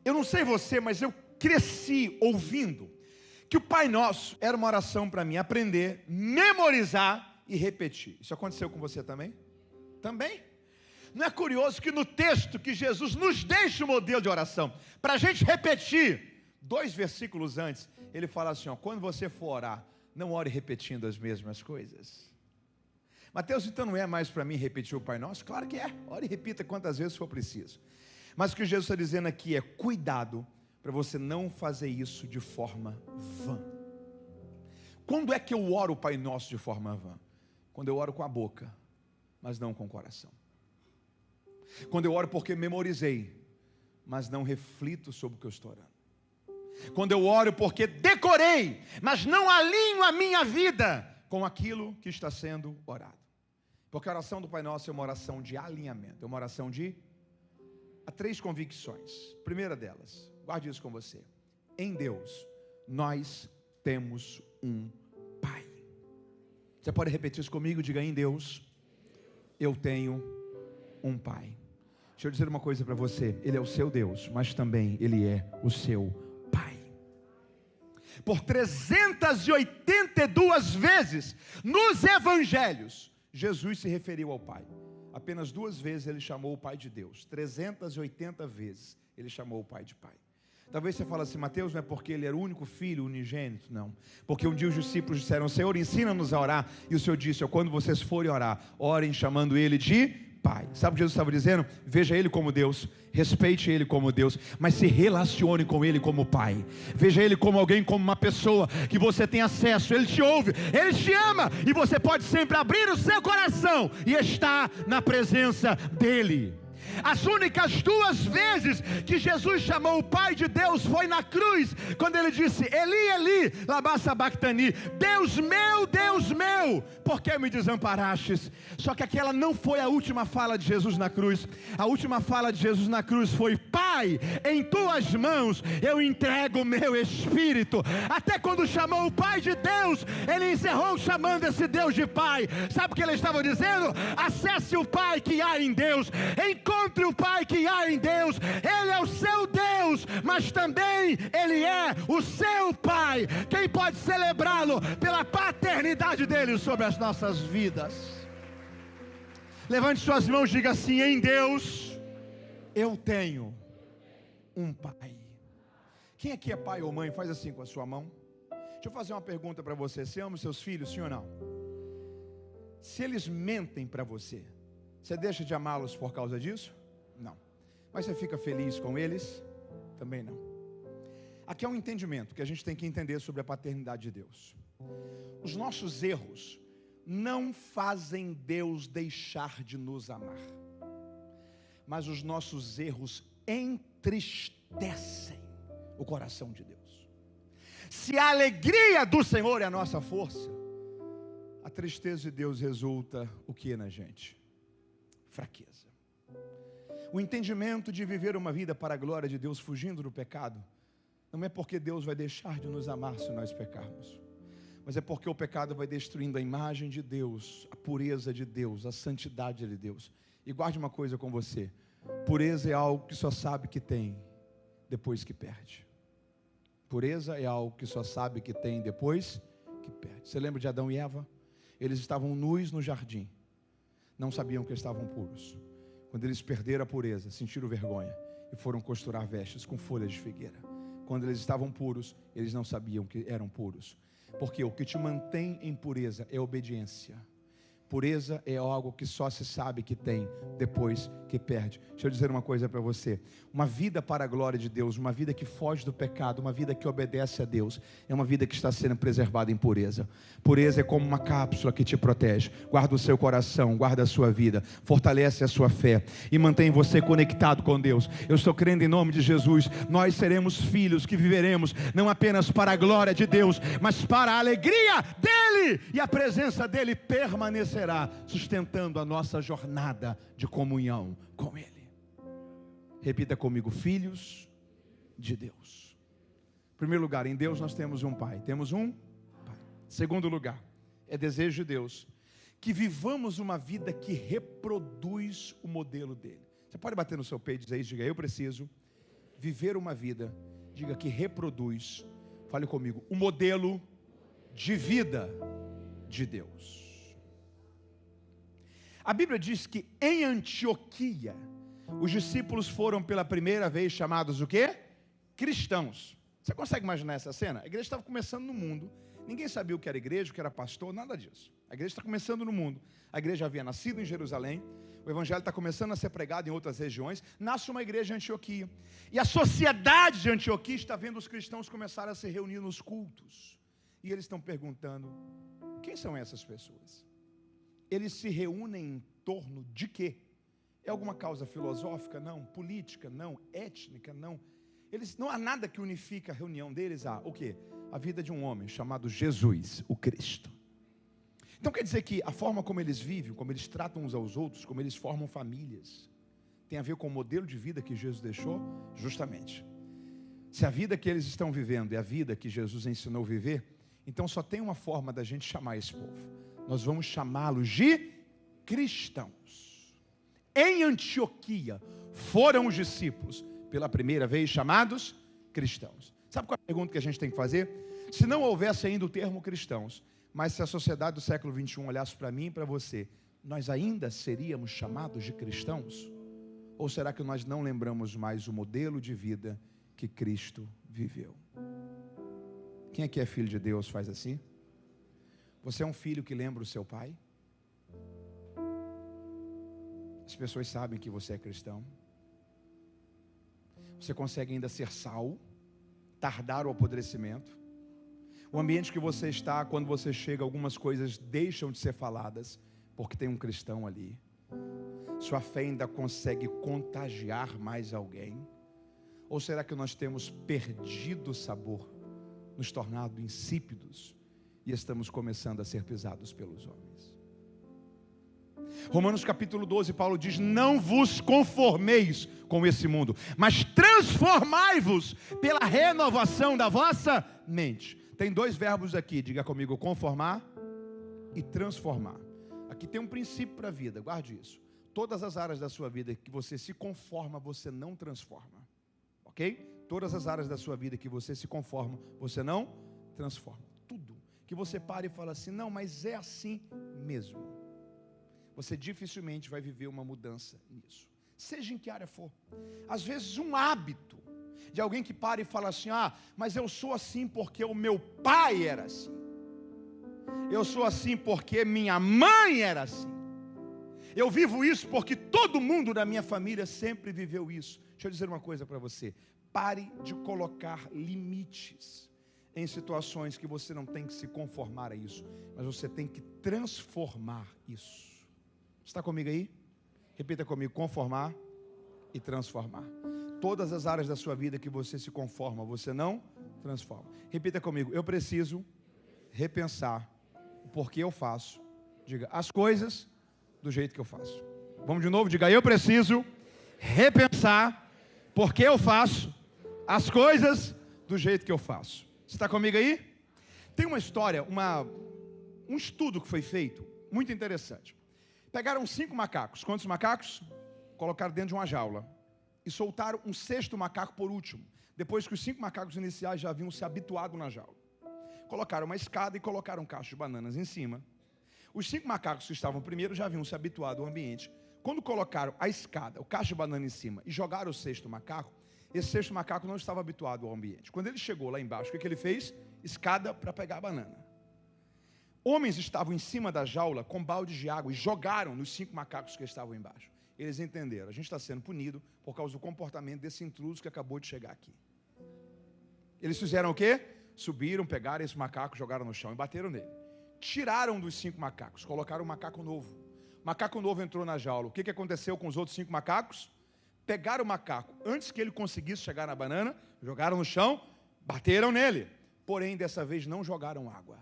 Eu não sei você, mas eu cresci ouvindo que o Pai Nosso era uma oração para mim aprender, memorizar e repetir. Isso aconteceu com você também? Também? Não é curioso que no texto que Jesus nos deixa o modelo de oração, para a gente repetir, 2 versículos antes, ele fala assim, ó, quando você for orar, não ore repetindo as mesmas coisas. Mateus, então não é mais para mim repetir o Pai Nosso? Claro que é, ore e repita quantas vezes for preciso. Mas o que Jesus está dizendo aqui é, cuidado para você não fazer isso de forma vã. Quando é que eu oro o Pai Nosso de forma vã? Quando eu oro com a boca, mas não com o coração. Quando eu oro porque memorizei, mas não reflito sobre o que eu estou orando. Quando eu oro porque decorei, mas não alinho a minha vida com aquilo que está sendo orado. Porque a oração do Pai Nosso é uma oração de alinhamento, é uma oração de... Há 3 convicções. Primeira delas, guarde isso com você. Em Deus, nós temos um Pai. Você pode repetir isso comigo? Diga, em Deus, eu tenho um Pai. Deixa eu dizer uma coisa para você, Ele é o seu Deus, mas também Ele é o seu Pai. Por 382 vezes nos evangelhos, Jesus se referiu ao Pai. Apenas 2 vezes Ele chamou o Pai de Deus. 380 vezes Ele chamou o Pai de Pai. Talvez você fale assim, Mateus, não é porque Ele era o único filho, unigênito? Não, porque um dia os discípulos disseram, Senhor, ensina-nos a orar. E o Senhor disse, quando vocês forem orar, orem chamando Ele de Pai. Sabe o que Jesus estava dizendo? Veja Ele como Deus, respeite Ele como Deus, mas se relacione com Ele como Pai. Veja Ele como alguém, como uma pessoa que você tem acesso, Ele te ouve, Ele te ama, e você pode sempre abrir o seu coração e estar na presença dEle. As únicas 2 vezes que Jesus chamou o Pai de Deus foi na cruz, quando Ele disse, Eli, Eli, lama sabachthani, Deus meu, por que me desamparastes? Só que aquela não foi a última fala de Jesus na cruz. A última fala de Jesus na cruz foi, Pai, em tuas mãos eu entrego o meu espírito. Até quando chamou o Pai de Deus, Ele encerrou chamando esse Deus de Pai. Sabe o que Ele estava dizendo? Acesse o Pai que há em Deus, encontre o Pai que há em Deus. Ele é o seu Deus, mas também Ele é o seu Pai. Quem pode celebrá-lo pela paternidade dEle sobre as nossas vidas? Levante suas mãos e diga assim, em Deus eu tenho um Pai. Quem aqui é pai ou mãe? Faz assim com a sua mão. Deixa eu fazer uma pergunta para você. Você ama os seus filhos, sim ou não? Se eles mentem para você, você deixa de amá-los por causa disso? Não. Mas você fica feliz com eles? Também não. Aqui é um entendimento que a gente tem que entender sobre a paternidade de Deus. Os nossos erros não fazem Deus deixar de nos amar, mas os nossos erros entristecem o coração de Deus. Se a alegria do Senhor é a nossa força, a tristeza de Deus resulta o que na gente? Fraqueza. O entendimento de viver uma vida para a glória de Deus, fugindo do pecado, não é porque Deus vai deixar de nos amar se nós pecarmos, mas é porque o pecado vai destruindo a imagem de Deus, a pureza de Deus, a santidade de Deus. E guarde uma coisa com você: pureza é algo que só sabe que tem depois que perde. Pureza é algo que só sabe que tem depois que perde. Você lembra de Adão e Eva? Eles estavam nus no jardim, não sabiam que estavam puros. Quando eles perderam a pureza, sentiram vergonha e foram costurar vestes com folhas de figueira. Quando eles estavam puros, eles não sabiam que eram puros. Porque o que te mantém em pureza é obediência. Pureza é algo que só se sabe que tem depois que perde. Deixa eu dizer uma coisa para você: uma vida para a glória de Deus, uma vida que foge do pecado, uma vida que obedece a Deus, é uma vida que está sendo preservada em pureza. Pureza é como uma cápsula que te protege, guarda o seu coração, guarda a sua vida, fortalece a sua fé e mantém você conectado com Deus. Eu estou crendo em nome de Jesus, nós seremos filhos que viveremos não apenas para a glória de Deus, mas para a alegria dEle, e a presença dEle permanecerá sustentando a nossa jornada de comunhão com Ele. Repita comigo: filhos de Deus. Em primeiro lugar, em Deus nós temos um Pai. Temos um Pai. Segundo lugar, é desejo de Deus que vivamos uma vida que reproduz o modelo dele. Você pode bater no seu peito e dizer isso? Diga: eu preciso viver uma vida, diga, que reproduz, fale comigo, o modelo de vida de Deus. A Bíblia diz que em Antioquia, os discípulos foram pela primeira vez chamados o quê? Cristãos. Você consegue imaginar essa cena? A igreja estava começando no mundo, ninguém sabia o que era igreja, o que era pastor, nada disso. A igreja está começando no mundo. A igreja havia nascido em Jerusalém, o evangelho está começando a ser pregado em outras regiões, nasce uma igreja em Antioquia. E a sociedade de Antioquia está vendo os cristãos começarem a se reunir nos cultos. E eles estão perguntando: quem são essas pessoas? Eles se reúnem em torno de quê? É alguma causa filosófica? Não. Política? Não. Étnica? Não. Não há nada que unifique a reunião deles a o quê? A vida de um homem chamado Jesus, o Cristo. Então quer dizer que a forma como eles vivem, como eles tratam uns aos outros, como eles formam famílias, tem a ver com o modelo de vida que Jesus deixou? Justamente. Se a vida que eles estão vivendo é a vida que Jesus ensinou a viver, então só tem uma forma da gente chamar esse povo: nós vamos chamá-los de cristãos. Em Antioquia foram os discípulos pela primeira vez chamados cristãos. Sabe qual é a pergunta que a gente tem que fazer? Se não houvesse ainda o termo cristãos, mas se a sociedade do século 21 olhasse para mim e para você, nós ainda seríamos chamados de cristãos? Ou será que nós não lembramos mais o modelo de vida que Cristo viveu? Quem aqui é filho de Deus faz assim? Você é um filho que lembra o seu pai? As pessoas sabem que você é cristão. Você consegue ainda ser sal, tardar o apodrecimento. O ambiente que você está, quando você chega, algumas coisas deixam de ser faladas, porque tem um cristão ali. Sua fé ainda consegue contagiar mais alguém? Ou será que nós temos perdido o sabor, nos tornado insípidos, e estamos começando a ser pisados pelos homens? Romanos capítulo 12, Paulo diz: não vos conformeis com esse mundo, mas transformai-vos pela renovação da vossa mente. Tem dois verbos aqui, diga comigo: conformar e transformar. Aqui tem um princípio para a vida, guarde isso. Todas as áreas da sua vida que você se conforma, você não transforma. Ok? Todas as áreas da sua vida que você se conforma, você não transforma. Tudo que você para e fala assim: não, mas é assim mesmo, você dificilmente vai viver uma mudança nisso, seja em que área for. Às vezes um hábito de alguém que para e fala assim: ah, mas eu sou assim porque o meu pai era assim, eu sou assim porque minha mãe era assim, eu vivo isso porque todo mundo da minha família sempre viveu isso. Deixa eu dizer uma coisa para você: pare de colocar limites em situações que você não tem que se conformar a isso, mas você tem que transformar isso. Está comigo aí? Repita comigo: conformar e transformar. Todas as áreas da sua vida que você se conforma, você não transforma. Repita comigo: eu preciso repensar o porquê eu faço, diga, as coisas do jeito que eu faço. Vamos de novo, diga: eu preciso repensar porque eu faço as coisas do jeito que eu faço. Você está comigo aí? Tem uma história, um estudo que foi feito, muito interessante. Pegaram 5 macacos. Quantos macacos? Colocaram dentro de uma jaula. E soltaram um 6º macaco por último. Depois que os 5 macacos iniciais já haviam se habituado na jaula. Colocaram uma escada e colocaram um cacho de bananas em cima. Os 5 macacos que estavam primeiro já haviam se habituado ao ambiente. Quando colocaram a escada, o cacho de banana em cima e jogaram o 6º macaco, esse 6º macaco não estava habituado ao ambiente. Quando ele chegou lá embaixo, o que ele fez? Escada para pegar a banana. Homens estavam em cima da jaula com baldes de água e jogaram nos 5 macacos que estavam embaixo. Eles entenderam, a gente está sendo punido por causa do comportamento desse intruso que acabou de chegar aqui. Eles fizeram o quê? Subiram, pegaram esse macaco, jogaram no chão e bateram nele. Tiraram dos 5 macacos, colocaram um macaco novo. O macaco novo entrou na jaula. O que aconteceu com os outros 5 macacos? Pegaram o macaco, antes que ele conseguisse chegar na banana, jogaram no chão, bateram nele. Porém, dessa vez não jogaram água.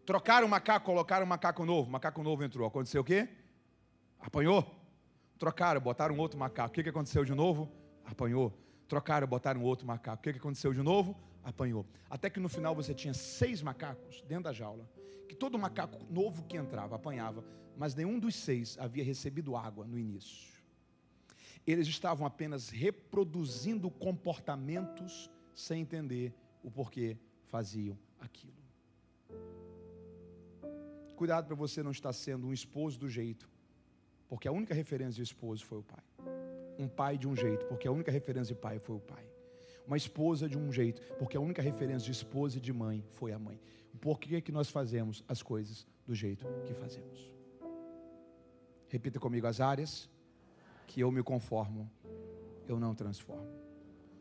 Trocaram o macaco, colocaram um macaco novo. O macaco novo entrou. Aconteceu o quê? Apanhou. Trocaram, botaram outro macaco. O que aconteceu de novo? Apanhou. Trocaram, botaram outro macaco. O que aconteceu de novo? Apanhou. Até que no final você tinha 6 macacos dentro da jaula. Que todo macaco novo que entrava, apanhava. Mas nenhum dos 6 havia recebido água no início. Eles estavam apenas reproduzindo comportamentos sem entender o porquê faziam aquilo. Cuidado para você não estar sendo um esposo do jeito, porque a única referência de esposo foi o pai. Um pai de um jeito, porque a única referência de pai foi o pai. Uma esposa de um jeito, porque a única referência de esposa e de mãe foi a mãe. Por que que nós fazemos as coisas do jeito que fazemos? Repita comigo: as áreas que eu me conformo, eu não transformo.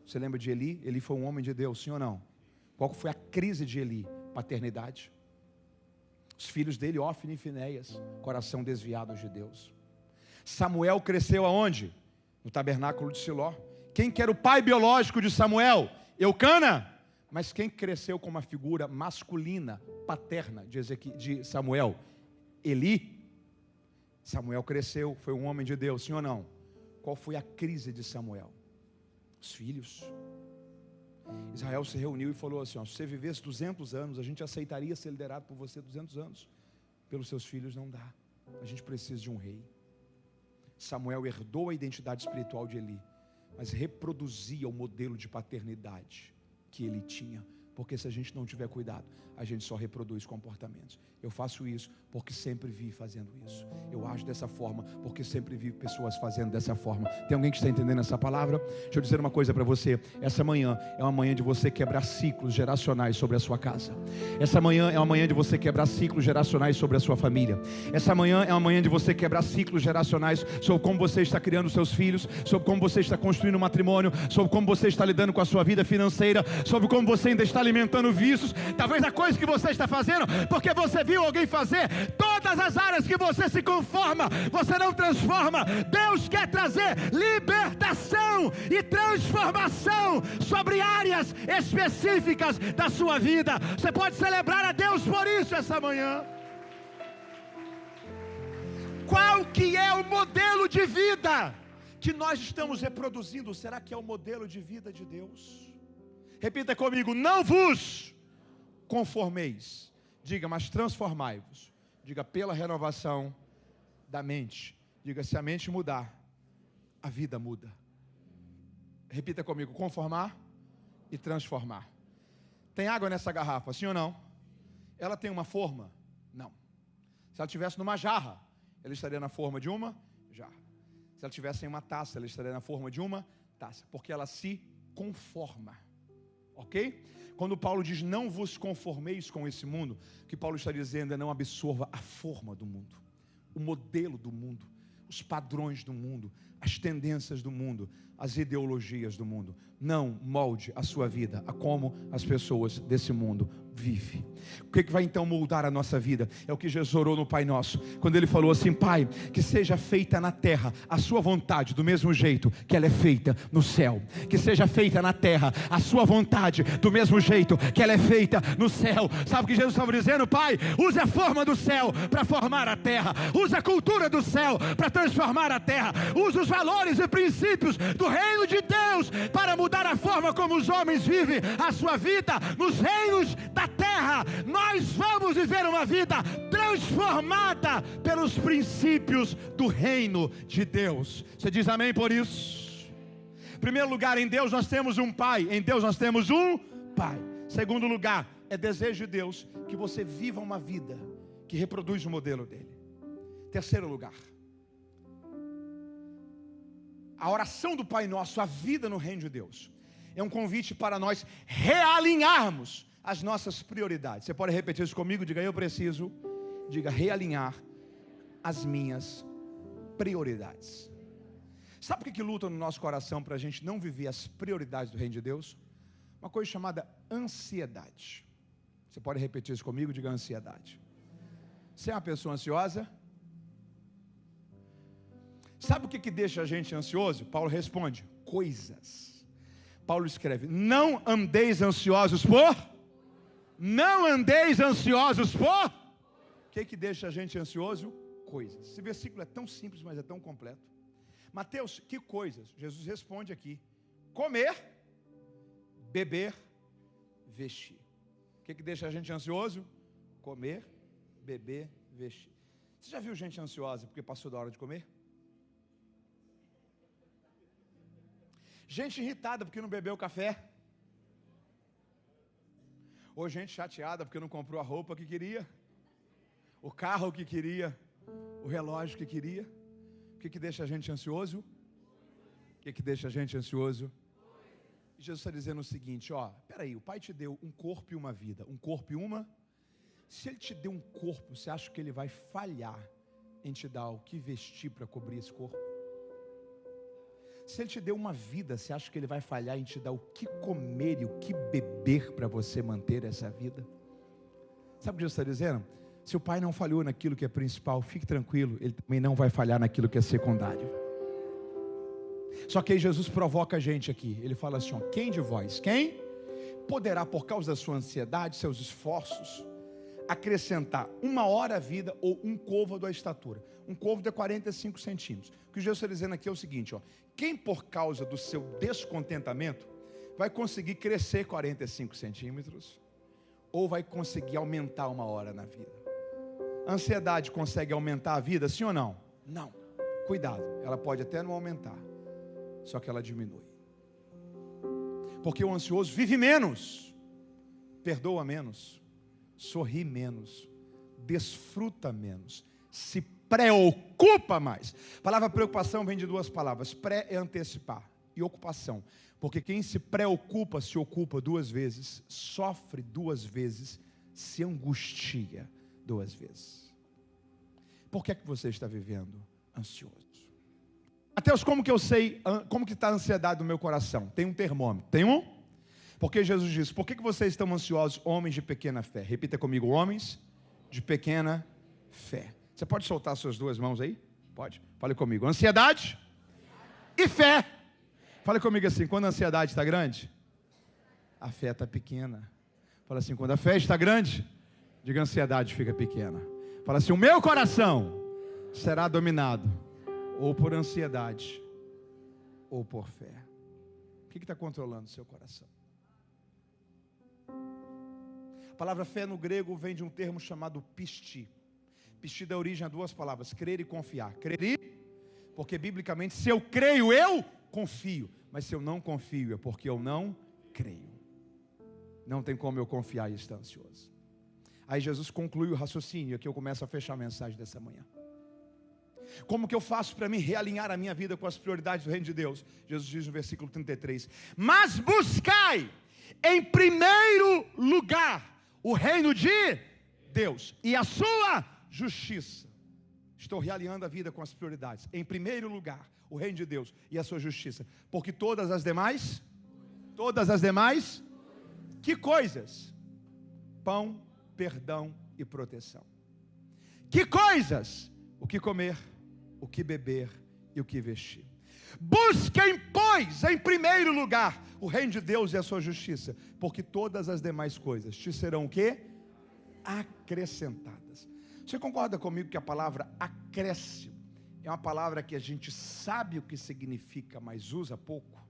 Você lembra de Eli? Eli foi um homem de Deus, sim ou não? Qual foi a crise de Eli? Paternidade. Os filhos dele, Ófni e Finéias, coração desviado de Deus. Samuel cresceu aonde? No tabernáculo de Siló. Quem que era o pai biológico de Samuel? Eucana. Mas quem cresceu como uma figura masculina, paterna de Samuel? Eli. Samuel cresceu, foi um homem de Deus, sim ou não? Qual foi a crise de Samuel? Os filhos. Israel se reuniu e falou assim: se você vivesse 200 anos, a gente aceitaria ser liderado por você 200 anos. Pelos seus filhos não dá. A gente precisa de um rei. Samuel herdou a identidade espiritual de Eli, mas reproduzia o modelo de paternidade que ele tinha. Porque se a gente não tiver cuidado, a gente só reproduz comportamentos. Eu faço isso porque sempre vi fazendo isso. Eu ajo dessa forma porque sempre vi pessoas fazendo dessa forma. Tem alguém que está entendendo essa palavra? Deixa eu dizer uma coisa para você. Essa manhã é uma manhã de você quebrar ciclos geracionais sobre a sua casa. Essa manhã é uma manhã de você quebrar ciclos geracionais sobre a sua família. Essa manhã é uma manhã de você quebrar ciclos geracionais sobre como você está criando seus filhos, sobre como você está construindo um matrimônio, sobre como você está lidando com a sua vida financeira, sobre como você ainda está alimentando vícios. Talvez a coisa que você está fazendo porque você viu alguém fazer. Todas as áreas que você se conforma, você não transforma. Deus quer trazer libertação e transformação sobre áreas específicas da sua vida. Você pode celebrar a Deus por isso essa manhã. Qual que é o modelo de vida que nós estamos reproduzindo? Será que é o modelo de vida de Deus? Repita comigo: não vos conformeis. Diga, mas transformai-vos. Diga, pela renovação da mente. Diga, se a mente mudar, a vida muda. Repita comigo: conformar e transformar. Tem água nessa garrafa, sim ou não? Ela tem uma forma? Não. Se ela estivesse numa jarra, ela estaria na forma de uma jarra. Se ela estivesse em uma taça, ela estaria na forma de uma taça. Porque ela se conforma. Ok? Quando Paulo diz não vos conformeis com esse mundo, o que Paulo está dizendo é não absorva a forma do mundo, o modelo do mundo, os padrões do mundo, as tendências do mundo, as ideologias do mundo. Não molde a sua vida a como as pessoas desse mundo vivem. O que vai então moldar a nossa vida? É o que Jesus orou no Pai Nosso, quando Ele falou assim: Pai, que seja feita na terra a sua vontade, do mesmo jeito que ela é feita no céu. Que seja feita na terra a sua vontade, do mesmo jeito que ela é feita no céu. Sabe o que Jesus estava dizendo? Pai, use a forma do céu para formar a terra. Use a cultura do céu para transformar a terra. Use os valores e princípios do reino de Deus para mudar a forma como os homens vivem a sua vida nos reinos da na terra, nós vamos viver uma vida transformada pelos princípios do reino de Deus. Você diz amém por isso? Em primeiro lugar, em Deus nós temos um Pai. Em Deus nós temos um Pai. Segundo lugar, é desejo de Deus que você viva uma vida que reproduz o modelo dele. Terceiro lugar, a oração do Pai Nosso, a vida no reino de Deus, é um convite para nós realinharmos as nossas prioridades. Você pode repetir isso comigo? Diga, eu preciso, diga, realinhar as minhas prioridades. Sabe o que luta no nosso coração para a gente não viver as prioridades do reino de Deus? Uma coisa chamada ansiedade. Você pode repetir isso comigo? Diga, ansiedade. Você é uma pessoa ansiosa? Sabe o que deixa a gente ansioso? Paulo responde, coisas. Paulo escreve, não andeis ansiosos por? Não andeis ansiosos por? O que deixa a gente ansioso? Coisas. Esse versículo é tão simples, mas é tão completo. Mateus, que coisas? Jesus responde aqui, comer, beber, vestir. O que deixa a gente ansioso? Comer, beber, vestir. Você já viu gente ansiosa porque passou da hora de comer? Gente irritada porque não bebeu café. Ou gente chateada porque não comprou a roupa que queria, o carro que queria, o relógio que queria. O que deixa a gente ansioso? O que deixa a gente ansioso? E Jesus está dizendo o seguinte, peraí, o Pai te deu um corpo e uma vida, um corpo e uma. Se Ele te deu um corpo, você acha que Ele vai falhar em te dar o que vestir para cobrir esse corpo? Se Ele te deu uma vida, você acha que Ele vai falhar em te dar o que comer e o que beber para você manter essa vida? Sabe o que Jesus está dizendo? Se o Pai não falhou naquilo que é principal, fique tranquilo, Ele também não vai falhar naquilo que é secundário. Só que aí Jesus provoca a gente aqui. Ele fala assim, quem de vós, quem poderá por causa da sua ansiedade, seus esforços, acrescentar 1 hora à vida ou um côvado à estatura? Um côvado é 45 centímetros. O que Jesus está dizendo aqui é o seguinte, quem por causa do seu descontentamento vai conseguir crescer 45 centímetros ou vai conseguir aumentar 1 hora na vida? A ansiedade consegue aumentar a vida, sim ou não? Não. Cuidado, ela pode até não aumentar, só que ela diminui. Porque o ansioso vive menos, perdoa menos, sorri menos, desfruta menos, se preocupa mais. A palavra preocupação vem de 2 palavras. Pré é antecipar e ocupação. Porque quem se preocupa se ocupa 2 vezes, sofre 2 vezes, se angustia 2 vezes. Por que você está vivendo ansioso? Mateus, como que eu sei, como que está a ansiedade no meu coração? Tem um termômetro, tem um? Porque Jesus disse, por que vocês estão ansiosos, homens de pequena fé? Repita comigo, homens de pequena fé. Você pode soltar suas 2 mãos aí? Pode. Fale comigo, ansiedade e fé. Fale comigo assim, quando a ansiedade está grande, a fé está pequena. Fala assim, quando a fé está grande, diga, a ansiedade fica pequena. Fala assim, o meu coração será dominado ou por ansiedade ou por fé. O que está controlando o seu coração? A palavra fé no grego vem de um termo chamado pisti. Pisti dá origem a 2 palavras, crer e confiar. Crer e, porque biblicamente, se eu creio, eu confio. Mas se eu não confio, é porque eu não creio. Não tem como eu confiar e estar ansioso. Aí Jesus conclui o raciocínio, aqui eu começo a fechar a mensagem dessa manhã. Como que eu faço para mim realinhar a minha vida com as prioridades do reino de Deus? Jesus diz no versículo 33, mas buscai em primeiro lugar o reino de Deus e a sua justiça. Estou realinhando a vida com as prioridades. Em primeiro lugar, o reino de Deus e a sua justiça. Porque todas as demais, que coisas? Pão, perdão e proteção. Que coisas? O que comer, o que beber e o que vestir. Busquem, pois, em primeiro lugar o reino de Deus e a sua justiça, porque todas as demais coisas te serão o quê? Acrescentadas. Você concorda comigo que a palavra acréscimo é uma palavra que a gente sabe o que significa, mas usa pouco?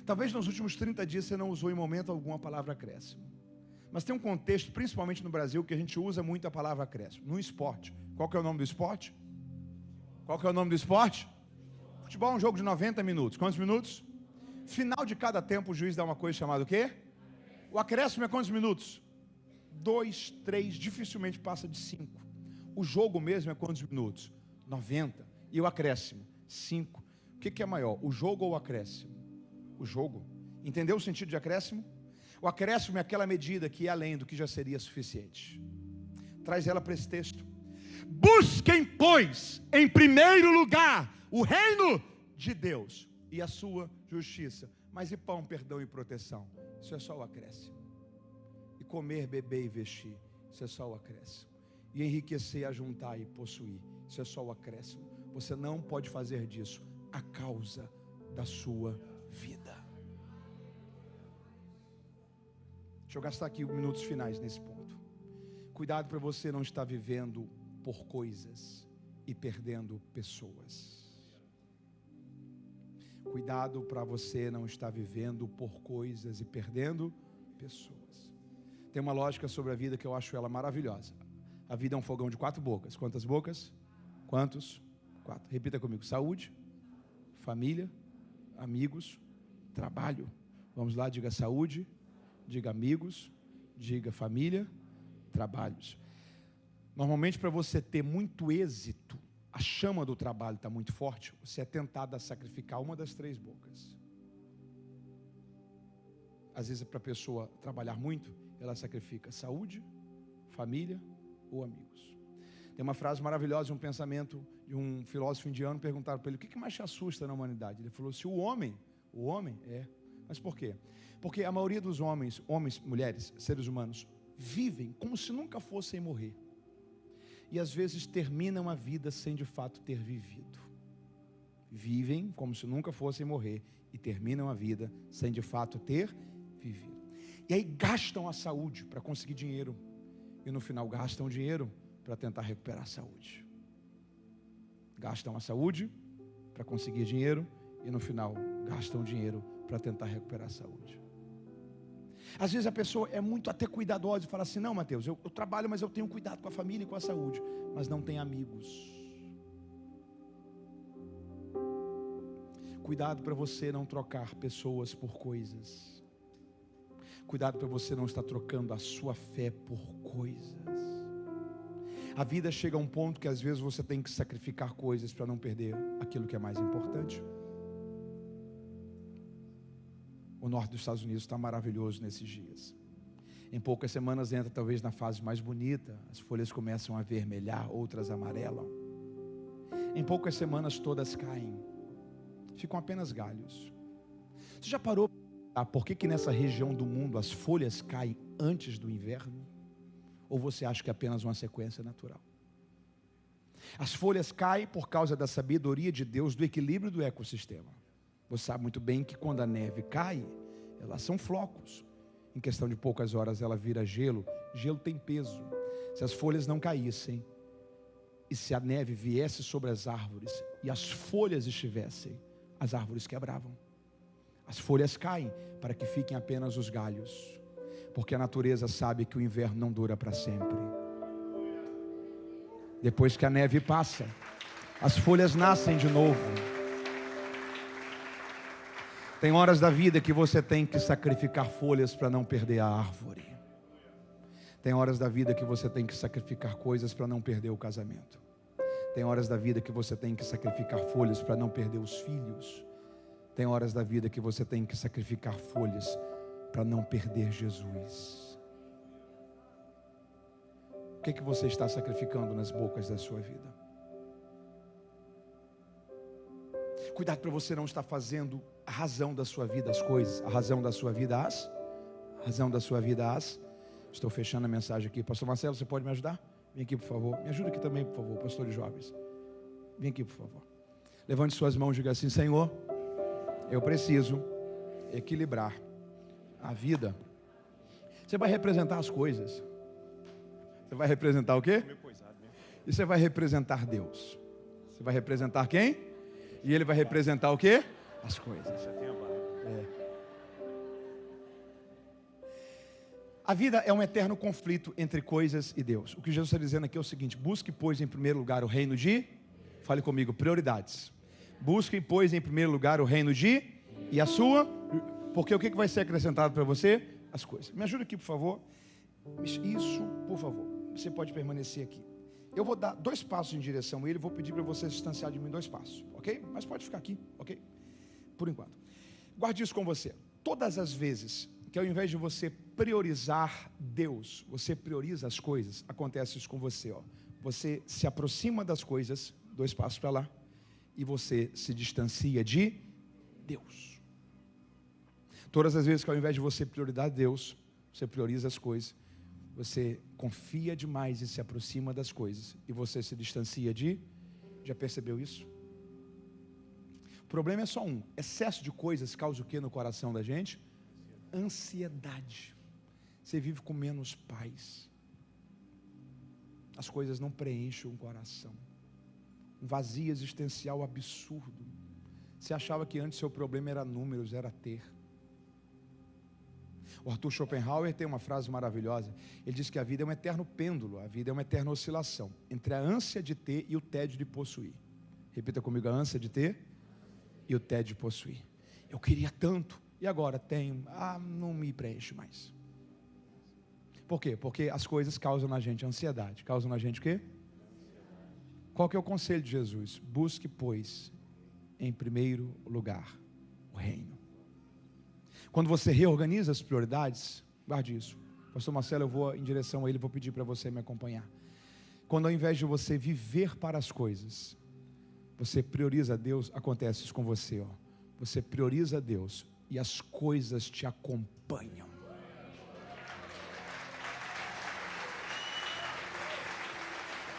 Talvez nos últimos 30 dias você não usou em momento algum a palavra acréscimo. Mas tem um contexto, principalmente no Brasil, que a gente usa muito a palavra acréscimo. No esporte. Qual que é o nome do esporte? Qual que é o nome do esporte? Futebol é um jogo de 90 minutos. Quantos minutos? Final de cada tempo o juiz dá uma coisa chamada o quê? O acréscimo é quantos minutos? 2, 3, dificilmente passa de 5. O jogo mesmo é quantos minutos? 90. E o acréscimo? 5. O que é maior, o jogo ou o acréscimo? O jogo. Entendeu o sentido de acréscimo? O acréscimo é aquela medida que é além do que já seria suficiente. Traz ela para esse texto. Busquem, pois, em primeiro lugar, o reino de Deus e a sua justiça. Mas e pão, perdão e proteção? Isso é só o acréscimo. E comer, beber e vestir, isso é só o acréscimo. E enriquecer, ajuntar e possuir, isso é só o acréscimo. Você não pode fazer disso a causa da sua vida. Deixa eu gastar aqui os minutos finais nesse ponto. Cuidado para você não estar vivendo por coisas e perdendo pessoas. Cuidado para você não estar vivendo por coisas e perdendo pessoas. Tem uma lógica sobre a vida que eu acho ela maravilhosa. A vida é um fogão de 4 bocas. Quantas bocas? Quantos? 4. Repita comigo. Saúde, família, amigos, trabalho. Vamos lá, diga saúde, diga amigos, diga família, trabalhos. Normalmente, para você ter muito êxito, a chama do trabalho está muito forte, você é tentado a sacrificar uma das 3 bocas. Às vezes, para a pessoa trabalhar muito, ela sacrifica saúde, família ou amigos. Tem uma frase maravilhosa, um pensamento de um filósofo indiano, perguntaram para ele, o que mais te assusta na humanidade? Ele falou, se o homem é. Mas por quê? Porque a maioria dos homens, mulheres, seres humanos, vivem como se nunca fossem morrer. E às vezes terminam a vida sem de fato ter vivido. Vivem como se nunca fossem morrer e terminam a vida sem de fato ter vivido. E aí gastam a saúde para conseguir dinheiro. E no final gastam dinheiro para tentar recuperar a saúde. Gastam a saúde para conseguir dinheiro e no final gastam dinheiro para tentar recuperar a saúde. Às vezes a pessoa é muito até cuidadosa e fala assim, não, Mateus, eu trabalho, mas eu tenho cuidado com a família e com a saúde, mas não tem amigos. Cuidado para você não trocar pessoas por coisas. Cuidado para você não estar trocando a sua fé por coisas. A vida chega a um ponto que às vezes você tem que sacrificar coisas para não perder aquilo que é mais importante. O norte dos Estados Unidos está maravilhoso nesses dias. Em poucas semanas entra talvez na fase mais bonita. As folhas começam a vermelhar, outras amarelam. Em poucas semanas todas caem. Ficam apenas galhos. Você já parou para pensar por que nessa região do mundo as folhas caem antes do inverno? Ou você acha que é apenas uma sequência natural? As folhas caem por causa da sabedoria de Deus, do equilíbrio do ecossistema. Você sabe muito bem que quando a neve cai, elas são flocos. Em questão de poucas horas ela vira gelo. Gelo tem peso. Se as folhas não caíssem, e se a neve viesse sobre as árvores, e as folhas estivessem, as árvores quebravam. As folhas caem para que fiquem apenas os galhos. Porque a natureza sabe que o inverno não dura para sempre. Depois que a neve passa, as folhas nascem de novo. Tem horas da vida que você tem que sacrificar folhas para não perder a árvore. Tem horas da vida que você tem que sacrificar coisas para não perder o casamento. Tem horas da vida que você tem que sacrificar folhas para não perder os filhos. Tem horas da vida que você tem que sacrificar folhas para não perder Jesus. O que você está sacrificando nas bocas da sua vida? Cuidado para você não estar fazendo a razão da sua vida as coisas, a razão da sua vida as. Estou fechando a mensagem aqui. Pastor Marcelo, você pode me ajudar? Vem aqui, por favor. Me ajuda aqui também, por favor, pastores jovens. Vem aqui, por favor. Levante suas mãos e diga assim: Senhor, eu preciso equilibrar a vida. Você vai representar as coisas. Você vai representar o quê? E você vai representar Deus. Você vai representar quem? E Ele vai representar o quê? As coisas. A vida é um eterno conflito entre coisas e Deus. O que Jesus está dizendo aqui é o seguinte: busque, pois, em primeiro lugar o reino de... Fale comigo, prioridades. Busque, pois, em primeiro lugar o reino de... E a sua... Porque o que vai ser acrescentado para você? As coisas. Me ajuda aqui, por favor. Isso, por favor. Você pode permanecer aqui. Eu vou dar 2 passos em direção a ele. Vou pedir para você se distanciar de mim 2 passos. Ok? Mas pode ficar aqui. Ok? Por enquanto. Guarde isso com você. Todas as vezes que ao invés de você priorizar Deus, você prioriza as coisas, acontece isso com você, ó. Você se aproxima das coisas, 2 passos para lá, e você se distancia de Deus. Todas as vezes que ao invés de você priorizar Deus, você prioriza as coisas, você confia demais e se aproxima das coisas, e você se distancia de... Já percebeu isso? O problema é só um: excesso de coisas causa o que no coração da gente? Ansiedade. Você vive com menos paz. As coisas não preenchem o coração. Um vazio existencial absurdo. Você achava que antes seu problema era números, era ter. O Arthur Schopenhauer tem uma frase maravilhosa. Ele diz que a vida é um eterno pêndulo, a vida é uma eterna oscilação entre a ânsia de ter e o tédio de possuir. Repita comigo: a ânsia de ter e o tédio de possuir. Eu queria tanto, e agora tenho, não me preenche mais. Por quê? Porque as coisas causam na gente ansiedade. Causam na gente o quê? Qual que é o conselho de Jesus? Busque, pois, em primeiro lugar o reino. Quando você reorganiza as prioridades, guarde isso. Pastor Marcelo, eu vou em direção a ele, vou pedir para você me acompanhar. Quando ao invés de você viver para as coisas, você prioriza Deus, acontece isso com você, ó. Você prioriza Deus e as coisas te acompanham.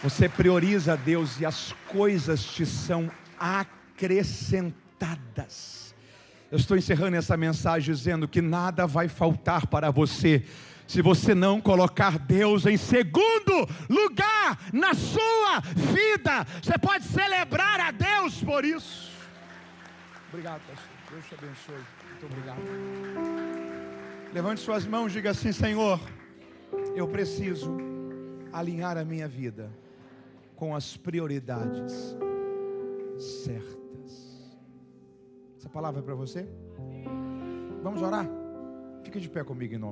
Você prioriza Deus e as coisas te são acrescentadas. Eu estou encerrando essa mensagem dizendo que nada vai faltar para você se você não colocar Deus em segundo lugar na sua vida. Você pode celebrar a Deus por isso. Obrigado, pastor. Deus te abençoe. Muito obrigado. Levante suas mãos e diga assim: Senhor, eu preciso alinhar a minha vida com as prioridades certas. Essa palavra é para você? Vamos orar? Fica de pé comigo em nome.